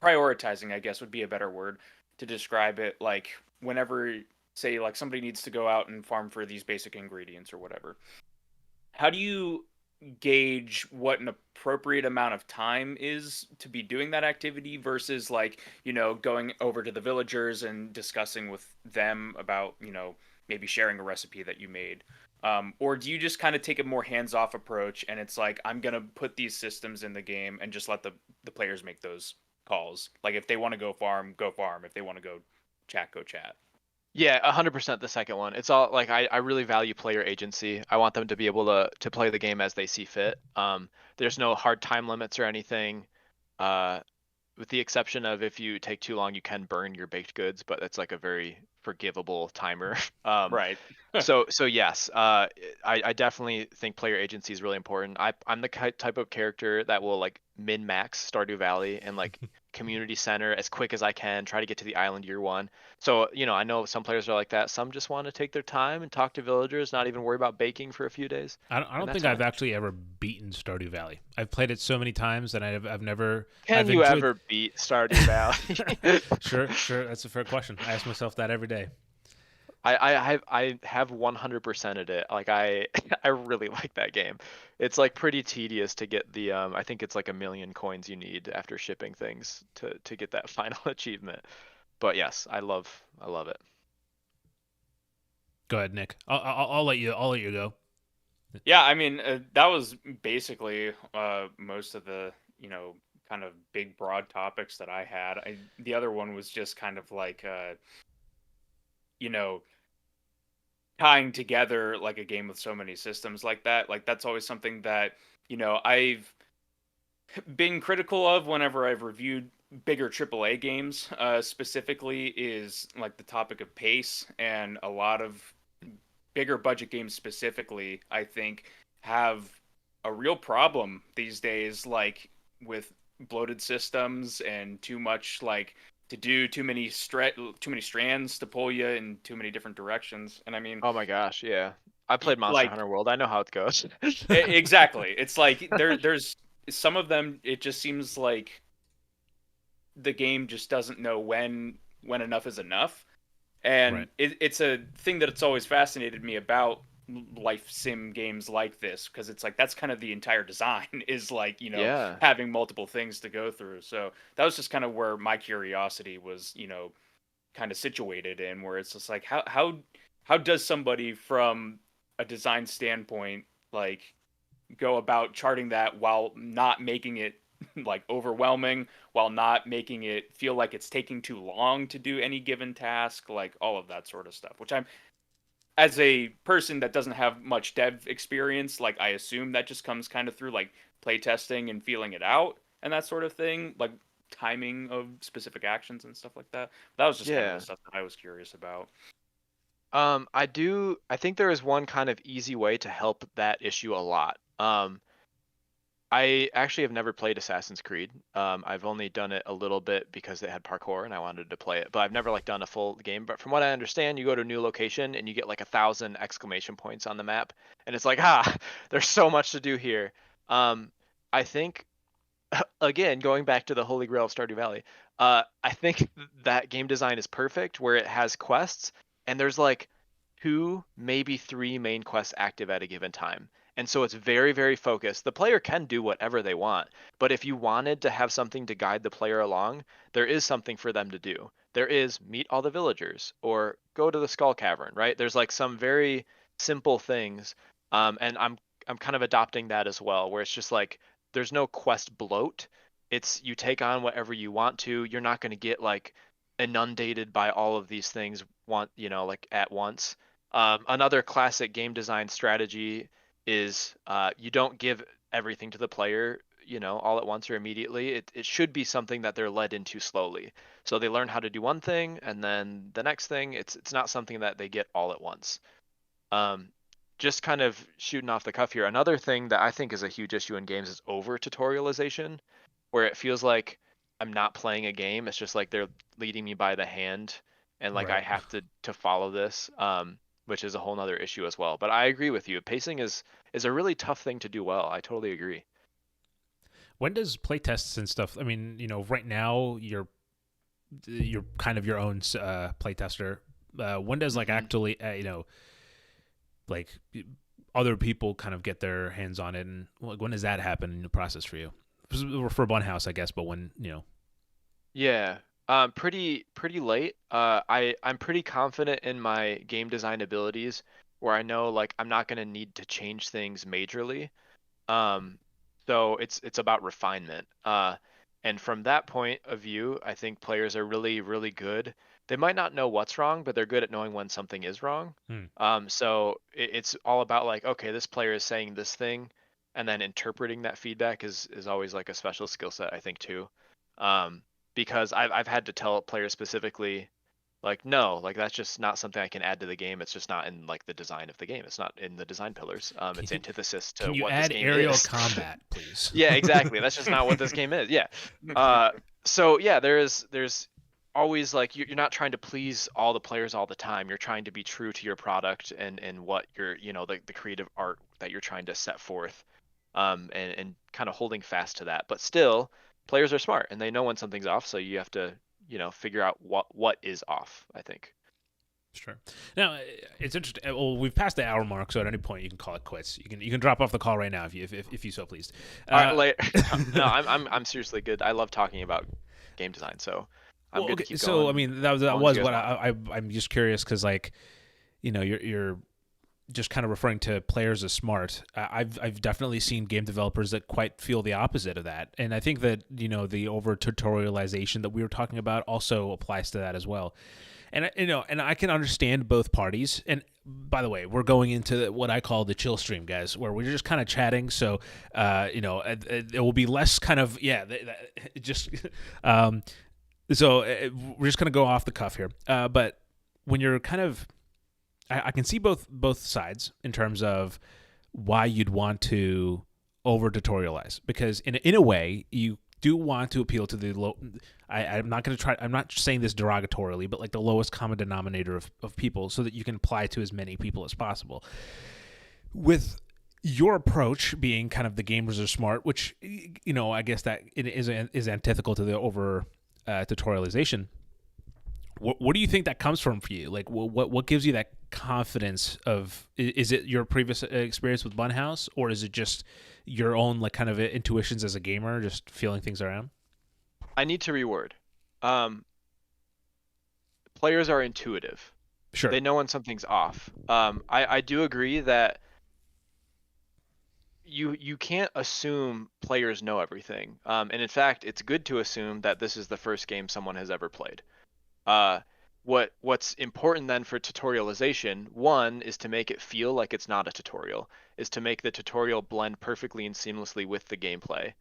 Speaker 3: prioritizing, I guess would be a better word to describe it. Like, whenever, say, like somebody needs to go out and farm for these basic ingredients or whatever, how do you gauge what an appropriate amount of time is to be doing that activity versus, like, going over to the villagers and discussing with them about, maybe sharing a recipe that you made? Or do you just kind of take a more hands-off approach, and it's like, I'm gonna put these systems in the game and just let the players make those calls? Like, if they want to go farm, go farm. If they want to go chat.
Speaker 2: Yeah, 100% the second one. It's all like I really value player agency. I want them to be able to play the game as they see fit. There's no hard time limits or anything. Uh, with the exception of if you take too long, you can burn your baked goods, but it's like a very forgivable timer.
Speaker 3: Right.
Speaker 2: So yes, I definitely think player agency is really important. I'm the type of character that will like min max Stardew Valley and like community center as quick as I can, try to get to the island year one. So I know some players are like that. Some just want to take their time and talk to villagers, not even worry about baking for a few days,
Speaker 1: I
Speaker 2: and
Speaker 1: don't
Speaker 2: that's
Speaker 1: think I've
Speaker 2: fine.
Speaker 1: actually ever beaten Stardew Valley. I've played it so many times, and I've never.
Speaker 2: Can
Speaker 1: I've
Speaker 2: you
Speaker 1: enjoyed.
Speaker 2: ever beat Stardew Valley?
Speaker 1: Sure. That's a fair question. I ask myself that every day.
Speaker 2: I have 100%ed it. Like I really like that game. It's like pretty tedious to get the I think it's like 1 million coins you need after shipping things to get that final achievement. But yes, I love it.
Speaker 1: Go ahead, Nick. I'll let you. I'll let you go.
Speaker 3: Yeah, I mean, that was basically most of the, kind of big broad topics that I had. The other one was just kind of like, you know, tying together like a game with so many systems like that. Like, that's always something that, I've been critical of whenever I've reviewed bigger AAA games, specifically, is like the topic of pace. And a lot of bigger budget games specifically, I think, have a real problem these days, like with bloated systems and too much, like, to do too many strands to pull you in too many different directions. And I mean,
Speaker 2: Oh my gosh, yeah. I played Monster
Speaker 3: like,
Speaker 2: Hunter World. I know how it goes.
Speaker 3: exactly. It's like there's some of them. It just seems like the game just doesn't know when enough is enough. And
Speaker 1: Right.
Speaker 3: it's a thing that it's always fascinated me about life sim games like this, because it's like that's kind of the entire design is like,
Speaker 2: Yeah.
Speaker 3: having multiple things to go through. So that was just kind of where my curiosity was, kind of situated in, where it's just like, how does somebody from a design standpoint, like, go about charting that while not making it like overwhelming, while not making it feel like it's taking too long to do any given task, like all of that sort of stuff, which, I'm, as a person that doesn't have much dev experience, like, I assume that just comes kind of through like playtesting and feeling it out and that sort of thing, like timing of specific actions and stuff like that. That was just kind of the
Speaker 2: Yeah.
Speaker 3: stuff that I was curious about.
Speaker 2: I think there is one kind of easy way to help that issue a lot. I actually have never played Assassin's Creed. I've only done it a little bit because it had parkour and I wanted to play it, but I've never like done a full game. But from what I understand, you go to a new location and you get like 1,000 exclamation points on the map, and it's like, there's so much to do here. I think again, going back to the Holy Grail of Stardew Valley, I think that game design is perfect where it has quests and there's like two, maybe three main quests active at a given time. And so it's very, very focused. The player can do whatever they want, but if you wanted to have something to guide the player along, there is something for them to do. There is meet all the villagers or go to the Skull Cavern, right? There's like some very simple things, and I'm kind of adopting that as well, where it's just like there's no quest bloat. It's you take on whatever you want to. You're not going to get like inundated by all of these things like at once. Another classic game design strategy is you don't give everything to the player, all at once or immediately. It should be something that they're led into slowly. So they learn how to do one thing and then the next thing. It's not something that they get all at once. Um, just kind of shooting off the cuff here. Another thing that I think is a huge issue in games is over tutorialization, where it feels like I'm not playing a game. It's just like they're leading me by the hand, and like I
Speaker 1: Right.
Speaker 2: have to follow this, which is a whole nother issue as well. But I agree with you. Pacing is a really tough thing to do well. I totally agree.
Speaker 1: When does playtests and stuff? I mean, right now you're kind of your own playtester. When does like
Speaker 2: Mhm.
Speaker 1: actually like other people kind of get their hands on it, and like, when does that happen in the process for you? For Bunhouse, I guess, but when
Speaker 2: Yeah. Pretty late. I'm pretty confident in my game design abilities where I know like I'm not gonna need to change things majorly. Um, so it's about refinement. And from that point of view, I think players are really, really good. They might not know what's wrong, but they're good at knowing when something is wrong.
Speaker 1: Hmm.
Speaker 2: So it's all about like, okay, this player is saying this thing, and then interpreting that feedback is always like a special skill set, I think too. Um, because I've had to tell players specifically like, no, like that's just not something I can add to the game. It's just not in like the design of the game. It's not in the design pillars.
Speaker 1: can
Speaker 2: It's
Speaker 1: you
Speaker 2: antithesis to
Speaker 1: can you
Speaker 2: what this
Speaker 1: add
Speaker 2: game
Speaker 1: aerial
Speaker 2: is.
Speaker 1: combat, please?
Speaker 2: Yeah, exactly. That's just not what this game is. Yeah. Uh, so yeah, there's always like you're not trying to please all the players all the time. You're trying to be true to your product and what you're, the creative art that you're trying to set forth. And kind of holding fast to that. But still, players are smart and they know when something's off, so you have to, figure out what is off, I think.
Speaker 1: Sure. Now it's interesting. Well, we've passed the hour mark, so at any point you can call it quits. You can drop off the call right now if you so pleased.
Speaker 2: All right,
Speaker 1: Uh,
Speaker 2: like no, I'm seriously good. I love talking about game design, so I'm
Speaker 1: well,
Speaker 2: good to
Speaker 1: okay.
Speaker 2: keep
Speaker 1: So I
Speaker 2: going
Speaker 1: mean, that was
Speaker 2: as long as you guys
Speaker 1: what
Speaker 2: want.
Speaker 1: I'm just curious because like you're just kind of referring to players as smart. I've definitely seen game developers that quite feel the opposite of that, and I think that the over tutorialization that we were talking about also applies to that as well. And and I can understand both parties. And by the way, we're going into what I call the chill stream, guys, where we're just kind of chatting. So, it will be less kind of just. Um, so we're just gonna go off the cuff here. But when you're kind of I can see both sides in terms of why you'd want to over tutorialize because in a way you do want to appeal to the low. I'm not going to try. I'm not saying this derogatorily, but like the lowest common denominator of people, so that you can apply to as many people as possible. With your approach being kind of the gamers are smart, which I guess that it is antithetical to the over tutorialization. What do you think that comes from for you? Like, what gives you that confidence of? Is it your previous experience with Bunhouse, or is it just your own like kind of intuitions as a gamer, just feeling things around?
Speaker 2: I need to reword. Um, Players are intuitive.
Speaker 1: Sure.
Speaker 2: They know when something's off. I do agree that you can't assume players know everything. And in fact, it's good to assume that this is the first game someone has ever played. Uh, what's important then for tutorialization, one is to make it feel like it's not a tutorial, is to make the tutorial blend perfectly and seamlessly with the gameplay.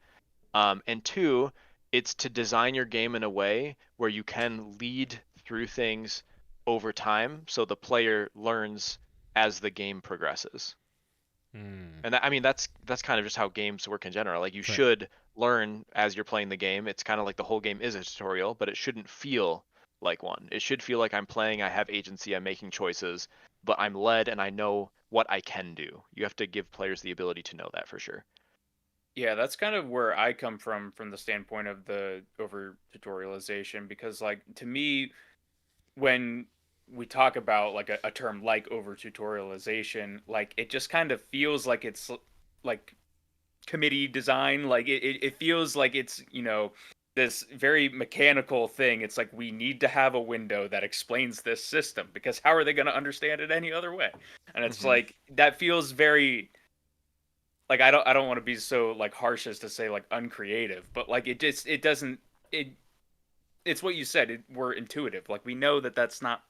Speaker 2: And two, it's to design your game in a way where you can lead through things over time so the player learns as the game progresses.
Speaker 1: Hmm.
Speaker 2: And that, I mean, that's kind of just how games work in general. Like you
Speaker 1: Right.
Speaker 2: should learn as you're playing the game. It's kind of like the whole game is a tutorial, but it shouldn't feel like one. It should feel like I'm playing, I have agency, I'm making choices, but I'm led and I know what I can do. You have to give players the ability to know that for sure.
Speaker 3: Yeah, that's kind of where I come from the standpoint of the over tutorialization, because like to me, when we talk about like a term like over tutorialization, like it just kind of feels like it's like committee design. Like it feels like it's, this very mechanical thing. It's like we need to have a window that explains this system, because how are they going to understand it any other way? And it's
Speaker 2: Hmm.
Speaker 3: like that feels very, like, I don't want to be so like harsh as to say like uncreative, but like it doesn't, it it's what you said. We're intuitive. Like we know that that's not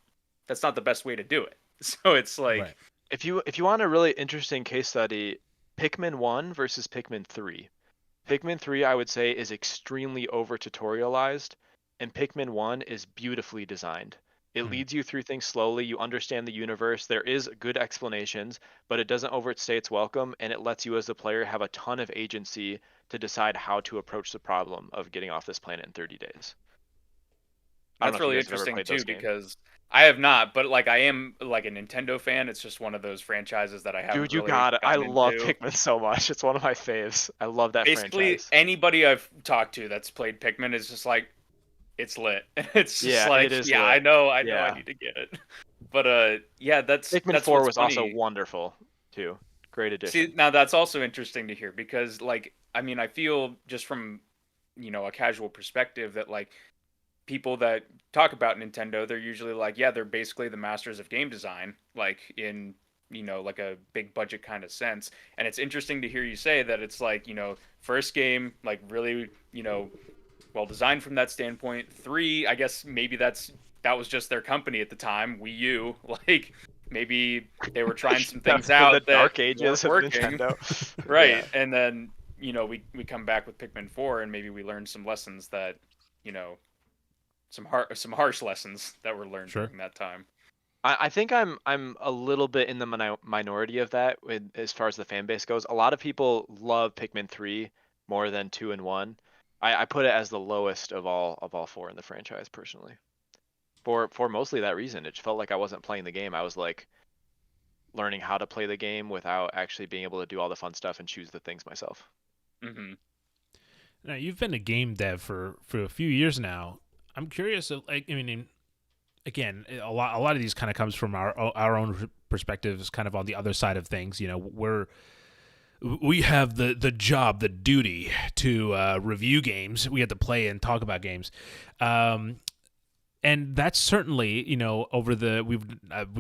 Speaker 3: the best way to do it. So it's like,
Speaker 1: Right.
Speaker 2: If you want a really interesting case study, Pikmin 1 versus Pikmin 3. Pikmin 3 I would say is extremely over tutorialized and Pikmin 1 is beautifully designed. It
Speaker 1: Hmm.
Speaker 2: leads you through things slowly. You understand the universe. There is good explanations, but it doesn't overstay its welcome, and it lets you as the player have a ton of agency to decide how to approach the problem of getting off this planet in 30 days. I don't know
Speaker 3: That's
Speaker 2: if you
Speaker 3: really
Speaker 2: guys have ever
Speaker 3: interesting
Speaker 2: played those
Speaker 3: too,
Speaker 2: games.
Speaker 3: because I have not, but like I am like a Nintendo fan. It's just one of those franchises that I haven't
Speaker 2: Dude, you
Speaker 3: really
Speaker 2: got it. I
Speaker 3: gotten
Speaker 2: love
Speaker 3: into.
Speaker 2: Pikmin so much. It's one of my faves. I love that
Speaker 3: Basically,
Speaker 2: franchise.
Speaker 3: anybody I've talked to that's played Pikmin is just like, it's lit. It's just
Speaker 2: Yeah, it
Speaker 3: like,
Speaker 2: is
Speaker 3: yeah,
Speaker 2: lit.
Speaker 3: I know I
Speaker 2: Yeah.
Speaker 3: need to get it. But yeah,
Speaker 2: Pikmin
Speaker 3: that's
Speaker 2: 4
Speaker 3: what's
Speaker 2: was also
Speaker 3: funny.
Speaker 2: wonderful too. Great
Speaker 3: See,
Speaker 2: addition.
Speaker 3: now that's also interesting to hear because like I mean, I feel just from, a casual perspective that like people that talk about Nintendo, they're usually like, yeah, they're basically the masters of game design, like in, like a big budget kind of sense. And it's interesting to hear you say that it's like, first game, like really, well designed from that standpoint. Three, I guess maybe that was just their company at the time, Wii U. Like maybe they were trying some things
Speaker 2: In the
Speaker 3: out that
Speaker 2: dark
Speaker 3: weren't
Speaker 2: ages of
Speaker 3: working.
Speaker 2: Nintendo. Yeah.
Speaker 3: Right. And then, we come back with Pikmin 4 and maybe we learn some lessons that, you know, some harsh lessons that were learned
Speaker 1: Sure.
Speaker 3: during that time.
Speaker 2: I think I'm a little bit in the minority of that as far as the fan base goes. A lot of people love Pikmin 3 more than 2 and 1. I put it as the lowest of all four in the franchise personally. For mostly that reason. It felt like I wasn't playing the game. I was like learning how to play the game without actually being able to do all the fun stuff and choose the things myself.
Speaker 3: Hmm.
Speaker 1: Now you've been a game dev for a few years now. I'm curious. Like, I mean, again, a lot of these kind of comes from our own perspectives, kind of on the other side of things. We have the job, the duty to review games. We have to play and talk about games. And that's certainly, over we've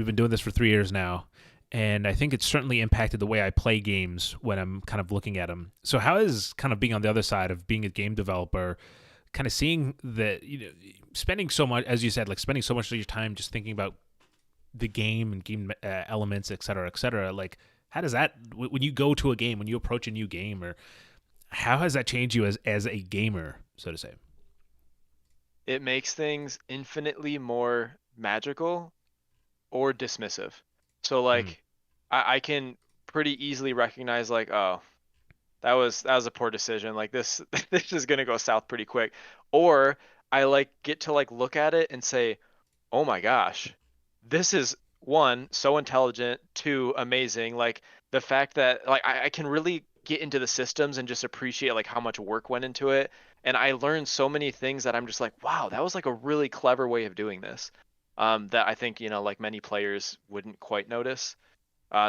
Speaker 1: been doing this for 3 years now, and I think it's certainly impacted the way I play games when I'm kind of looking at them. So how is kind of being on the other side of being a game developer, kind of seeing that, spending so much, as you said, like spending so much of your time just thinking about the game and game elements, et cetera, et cetera. Like, how does that, when you go to a game, when you approach a new game, or how has that changed you as a gamer, so to say?
Speaker 2: It makes things infinitely more magical or dismissive. So
Speaker 1: Mm,
Speaker 2: like I can pretty easily recognize like, oh, that was a poor decision. Like this this is gonna go south pretty quick. Or I like get to like look at it and say, oh my gosh, this is one, so intelligent, two, amazing. Like the fact that like I can really get into the systems and just appreciate like how much work went into it. And I learned so many things that I'm just like, wow, that was like a really clever way of doing this. That I think, like many players wouldn't quite notice.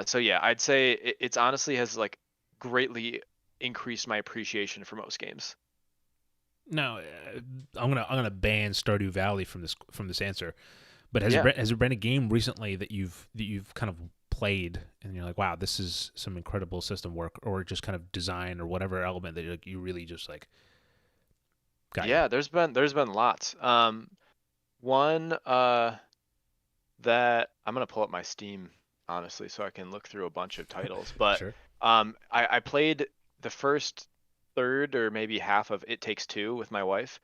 Speaker 2: So yeah, I'd say it's honestly has like greatly increased my appreciation for most games.
Speaker 1: now, I'm gonna ban Stardew Valley from this answer. But
Speaker 2: Yeah.
Speaker 1: has there been a game recently that you've kind of played and you're like, wow, this is some incredible system work, or just kind of design or whatever element that you really just like got you?
Speaker 2: Yeah, there's been lots. One that I'm gonna pull up my Steam honestly so I can look through a bunch of titles. But
Speaker 1: Sure.
Speaker 2: I played the first third or maybe half of It Takes Two with my wife.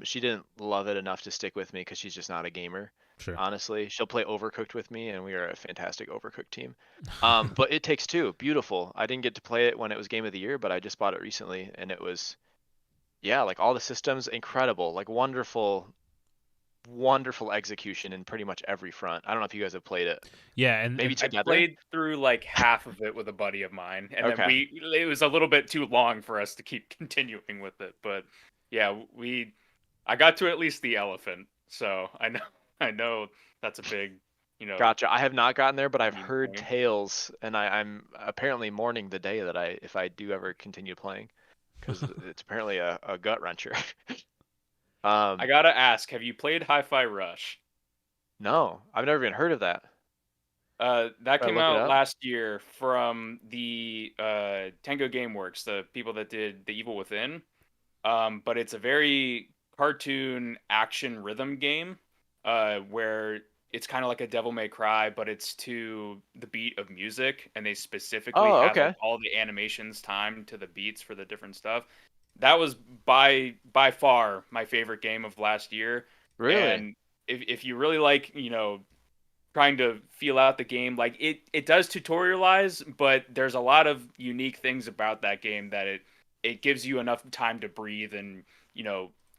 Speaker 2: She didn't love it enough to stick with me because she's just not a gamer.
Speaker 1: Sure.
Speaker 2: Honestly, she'll play Overcooked with me, and we are a fantastic Overcooked team. But It Takes Two, beautiful. I didn't get to play it when it was Game of the Year, but I just bought it recently, and it was, yeah, like all the systems, incredible, like wonderful, wonderful execution in pretty much every front. I don't know if you guys have played it.
Speaker 1: Yeah,
Speaker 2: Maybe
Speaker 3: I
Speaker 2: together?
Speaker 3: played through like half of it with a buddy of mine, and then
Speaker 2: Okay.
Speaker 3: it was a little bit too long for us to keep continuing with it. But yeah, I got to at least the elephant, so I know that's a big,
Speaker 2: Gotcha. I have not gotten there, but I've
Speaker 3: mean
Speaker 2: heard
Speaker 3: point.
Speaker 2: tales, and I'm apparently mourning the day that if I do ever continue playing, because it's apparently a gut wrencher.
Speaker 3: I
Speaker 2: Um,
Speaker 3: gotta ask, have you played Hi-Fi Rush?
Speaker 2: no, I've never even heard of that.
Speaker 3: That
Speaker 2: Should I
Speaker 3: came
Speaker 2: look it
Speaker 3: out
Speaker 2: up?
Speaker 3: last year from the Tango Gameworks, the people that did The Evil Within. But it's a very cartoon action rhythm game, where it's kind of like a Devil May Cry, but it's to the beat of music, and they specifically
Speaker 2: Oh,
Speaker 3: had like
Speaker 2: okay.
Speaker 3: all the animations timed to the beats for the different stuff. That was by far my favorite game of last year,
Speaker 2: Really?
Speaker 3: and if you really like, trying to feel out the game, like it does tutorialize, but there's a lot of unique things about that game that it gives you enough time to breathe and,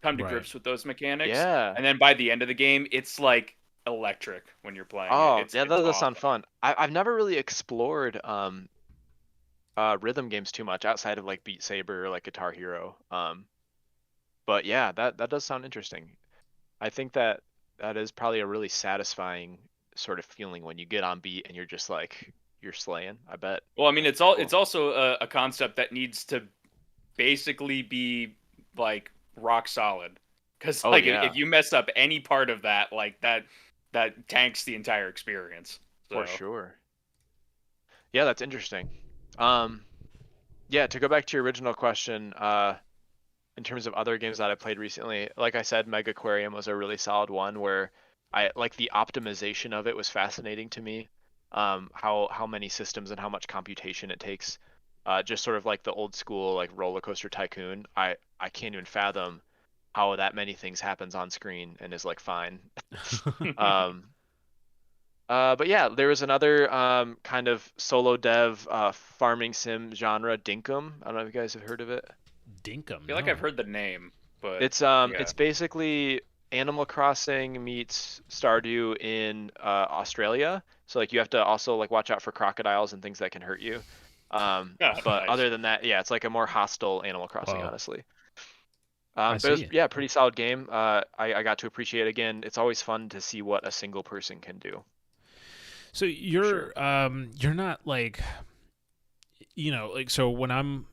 Speaker 3: come to
Speaker 1: Right.
Speaker 3: grips with those mechanics.
Speaker 2: Yeah.
Speaker 3: And then by the end of the game, it's like electric when you're playing it.
Speaker 2: Oh,
Speaker 3: It's
Speaker 2: yeah, that does sound
Speaker 3: awesome.
Speaker 2: fun. I've never really explored rhythm games too much outside of like Beat Saber or like Guitar Hero. But yeah, that does sound interesting. I think that is probably a really satisfying sort of feeling when you get on beat and you're just like you're slaying. I bet.
Speaker 3: Well, I mean,
Speaker 2: That's
Speaker 3: it's
Speaker 2: cool.
Speaker 3: also a concept that needs to basically be like rock solid, because
Speaker 2: Oh
Speaker 3: like
Speaker 2: yeah,
Speaker 3: if you mess up any part of that, like that tanks the entire experience.
Speaker 2: for
Speaker 3: So
Speaker 2: sure. Yeah, that's interesting. Um, yeah, to go back to your original question, in terms of other games that I played recently, like I said, Mega Aquarium was a really solid one where I like the optimization of it was fascinating to me. How many systems and how much computation it takes. Just sort of like the old school like roller coaster tycoon. I can't even fathom how that many things happens on screen and is like fine. Um, but yeah, there was another kind of solo dev farming sim genre, Dinkum. I don't know if you guys have heard of it.
Speaker 3: I
Speaker 1: Dinkum,
Speaker 3: feel like I've
Speaker 1: no.
Speaker 3: heard the name, but
Speaker 2: It's
Speaker 3: yeah.
Speaker 2: basically Animal Crossing meets Stardew in Australia. So like you have to also like watch out for crocodiles and things that can hurt you. But
Speaker 3: Nice.
Speaker 2: other than that, yeah, it's like a more hostile Animal Crossing,
Speaker 1: Wow.
Speaker 2: honestly.
Speaker 1: I
Speaker 2: But it was
Speaker 1: see.
Speaker 2: yeah, pretty solid game. I got to appreciate it again. It's always fun to see what a single person can do,
Speaker 1: So
Speaker 2: for sure.
Speaker 1: you're not like, like, so when I'm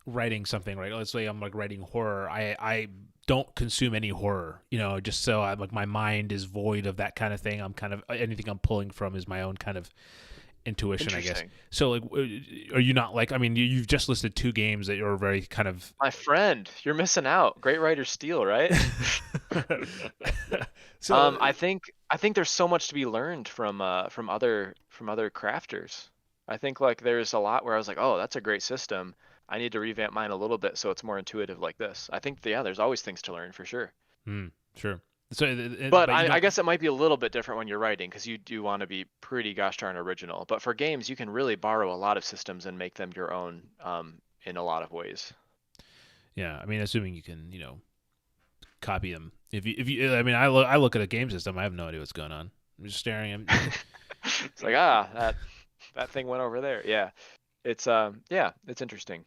Speaker 1: writing something, right? Let's say I'm like writing horror. I don't consume any horror, just so I'm like my mind is void of that kind of thing. I'm kind of anything I'm pulling from is my own kind of intuition, I guess.
Speaker 2: Interesting.
Speaker 1: So like, are you not like? I mean, you've just listed two games that are very kind of.
Speaker 2: My friend, you're missing out. Great writer steal, right?
Speaker 1: So
Speaker 2: I think there's so much to be learned from other crafters. I think like there's a lot where I was like, oh, that's a great system. I need to revamp mine a little bit so it's more intuitive like this. I think yeah, there's always things to learn for sure.
Speaker 1: sure. So,
Speaker 2: But
Speaker 1: but you
Speaker 2: I
Speaker 1: don't.
Speaker 2: guess it might be a little bit different when you're writing because you do want to be pretty gosh darn original. But for games, you can really borrow a lot of systems and make them your own in a lot of ways.
Speaker 1: Yeah, I mean, assuming you can, copy them. If you, I mean, I look at a game system, I have no idea what's going on. I'm just staring at.
Speaker 2: It's like that thing went over there. Yeah. Yeah, it's interesting.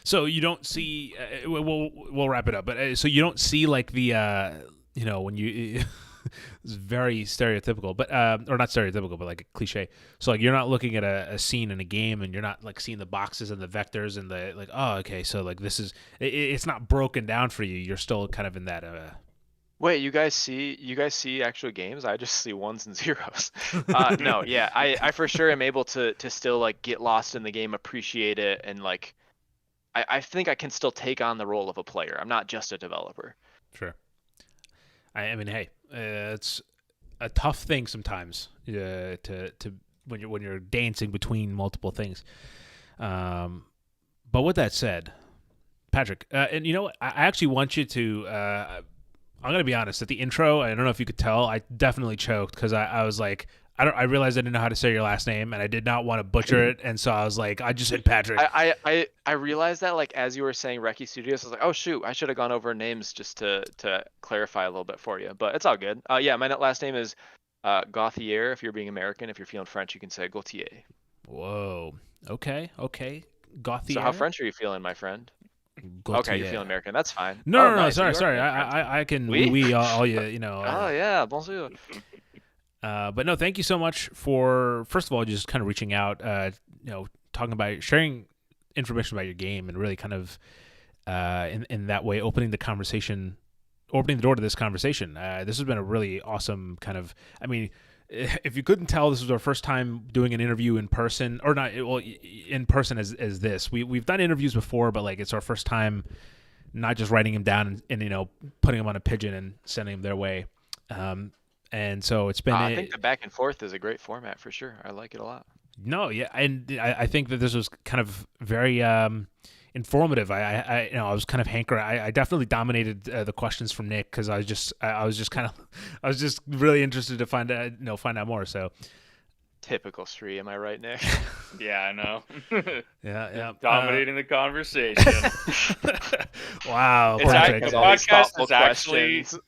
Speaker 1: So you don't see. We'll wrap it up. But so you don't see like the when you. It's very stereotypical, but or not stereotypical, but like a cliche. So like you're not looking at a scene in a game, and you're not like seeing the boxes and the vectors and the like. Oh, okay. So like this is it's not broken down for you. You're still kind of in that.
Speaker 2: Wait, you guys see actual games? I just see ones and zeros. No, yeah, I for sure am able to still like get lost in the game, appreciate it, and like I think I can still take on the role of a player. I'm not just a developer.
Speaker 1: Sure. I mean, hey, it's a tough thing sometimes to when you're dancing between multiple things. Um, but with that said, Patrick, and you know what, I actually want you to. I'm gonna be honest. At the intro, I don't know if you could tell, I definitely choked because I was like, I realized I didn't know how to say your last name, and I did not want to butcher it, and so I was like, I just said Patrick.
Speaker 2: I realized that like as you were saying Reky Studios, I was like, oh shoot, I should have gone over names just to clarify a little bit for you, but it's all good. Yeah, my last name is Gauthier. If you're being American, if you're feeling French, you can say Gauthier.
Speaker 1: Whoa. Okay.
Speaker 2: So how
Speaker 1: Gauthier.
Speaker 2: French are you feeling, my friend? Okay, you're feeling
Speaker 1: Gauthier.
Speaker 2: American. That's fine.
Speaker 1: No,
Speaker 2: Oh,
Speaker 1: no, no.
Speaker 2: nice. So
Speaker 1: Sorry,
Speaker 2: you are
Speaker 1: sorry.
Speaker 2: feeling French.
Speaker 1: I can
Speaker 2: Oui?
Speaker 1: we all you
Speaker 2: Oh yeah, bonjour.
Speaker 1: But no, thank you so much for first of all just kind of reaching out, talking about sharing information about your game and really kind of in that way opening the door to this conversation. This has been a really awesome kind of. I mean, if you couldn't tell, this was our first time doing an interview in person, or not. Well, in person as this. We've done interviews before, but like it's our first time not just writing them down and putting them on a pigeon and sending them their way. And so it's been
Speaker 2: I think the back and forth is a great format for sure. I like it a lot.
Speaker 1: no, yeah, and I think that this was kind of very informative. I I was kind of hankering. I definitely dominated the questions from Nick because I was just really interested to find out more. So
Speaker 2: Typical Sri, am I right, Nick?
Speaker 3: Yeah, I know.
Speaker 1: yeah.
Speaker 3: Dominating the conversation.
Speaker 1: Wow,
Speaker 3: It's
Speaker 1: Patrick.
Speaker 3: the
Speaker 2: All these
Speaker 3: podcast
Speaker 2: thoughtful
Speaker 3: is actually
Speaker 2: questions.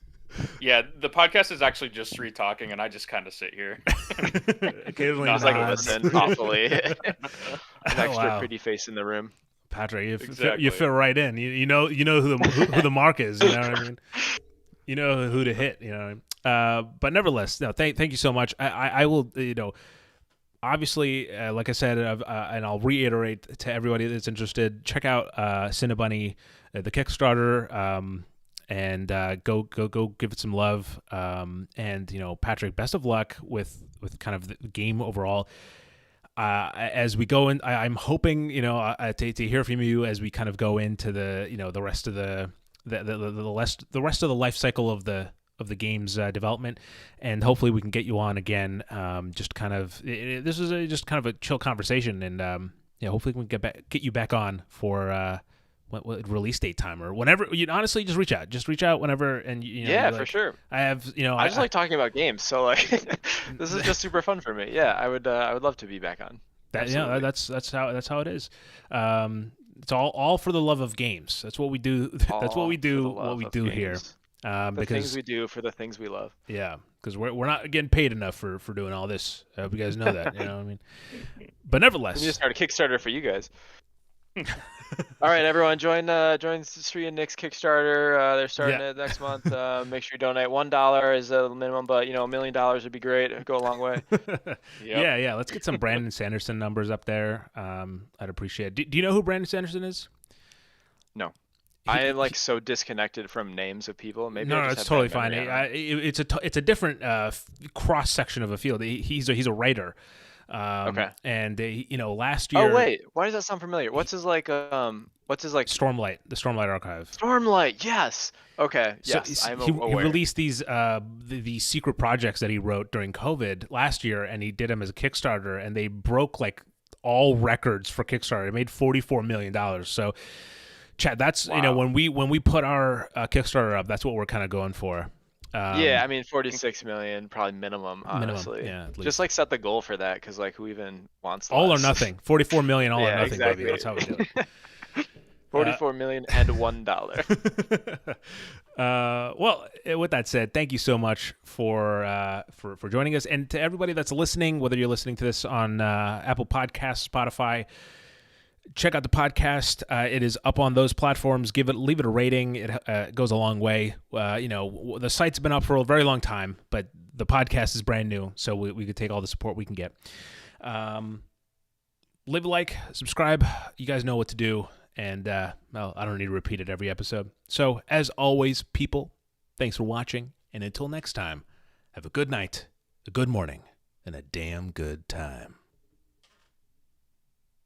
Speaker 3: yeah, the podcast is actually just Sri talking, and I just kind of sit here.
Speaker 1: Occasionally
Speaker 3: No,
Speaker 2: Just like
Speaker 1: nods.
Speaker 2: listen thoughtfully. An extra
Speaker 1: Wow.
Speaker 2: pretty face in the room.
Speaker 1: Patrick, you
Speaker 3: Exactly.
Speaker 1: fit right in. You know who the mark is. You know what I mean? You know who to hit. You know what I mean? But nevertheless, no. Thank you so much. I will. Obviously, like I said, and I'll reiterate to everybody that's interested, check out Cinnabunny, the Kickstarter, and go give it some love. And Patrick, best of luck with kind of the game overall. As we go in, I'm hoping to hear from you as we kind of go into the rest of the rest of the life cycle of the game's development, and hopefully we can get you on again. Just kind of this is just kind of a chill conversation, and hopefully we can get you back on for what release date time or whenever. Honestly, just reach out whenever, and
Speaker 2: Yeah, for sure.
Speaker 1: I have
Speaker 2: I just like talking about games, so like this is just super fun for me. Yeah, I would love to be back on.
Speaker 1: that.
Speaker 2: Absolutely.
Speaker 1: That's how it is. It's all for the love of games. That's what we do. That's what we
Speaker 2: All for
Speaker 1: do.
Speaker 2: the
Speaker 1: What
Speaker 2: love
Speaker 1: we
Speaker 2: of
Speaker 1: do here.
Speaker 2: games. The
Speaker 1: Because
Speaker 2: things we do for the things we love.
Speaker 1: yeah, because we're not getting paid enough for doing all this. I hope you guys know that. You know what I mean? But
Speaker 2: We
Speaker 1: nevertheless,
Speaker 2: need to start a Kickstarter for you guys. All right, everyone, join Sri and Nick's Kickstarter. They're starting
Speaker 1: Yeah.
Speaker 2: it next month. Make sure you donate $1 is the minimum, but $1 million would be great. It'd go a long way.
Speaker 1: yeah. Let's get some Brandon Sanderson numbers up there. I'd appreciate it. Do you know who Brandon Sanderson is?
Speaker 2: No,
Speaker 1: He-
Speaker 2: I am like so disconnected from names of people. Maybe I
Speaker 1: No,
Speaker 2: just
Speaker 1: it's
Speaker 2: have bad
Speaker 1: totally fine.
Speaker 2: memory, I don't know.
Speaker 1: It's a different cross section of a field. He's a writer.
Speaker 2: Okay.
Speaker 1: And last year.
Speaker 2: Oh wait, why does that sound familiar? What's his like?
Speaker 1: Stormlight, the Stormlight Archive.
Speaker 2: Stormlight? Yes. Okay.
Speaker 1: So
Speaker 2: Yes, I'm
Speaker 1: he
Speaker 2: aware.
Speaker 1: released these the secret projects that he wrote during COVID last year, and he did them as a Kickstarter, and they broke like all records for Kickstarter. It made $44 million. So, Chad, that's
Speaker 2: Wow.
Speaker 1: when we put our Kickstarter up, that's what we're kind of going for.
Speaker 2: Yeah, I mean 46 million probably minimum, honestly.
Speaker 1: yeah, at least.
Speaker 2: Just like set the goal for that, because like who even wants
Speaker 1: all or
Speaker 2: less?
Speaker 1: nothing. 44 million, all or
Speaker 2: Yeah,
Speaker 1: nothing,
Speaker 2: exactly.
Speaker 1: baby. That's how we do it.
Speaker 2: 44 million and $1.
Speaker 1: Well, with that said, thank you so much for joining us, and to everybody that's listening, whether you're listening to this on Apple Podcasts, Spotify, check out the podcast. It is up on those platforms. Leave it a rating. It goes a long way. The site's been up for a very long time, but the podcast is brand new, so we could take all the support we can get. Leave a like, subscribe. You guys know what to do. And, I don't need to repeat it every episode. So, as always, people, thanks for watching. And until next time, have a good night, a good morning, and a damn good time.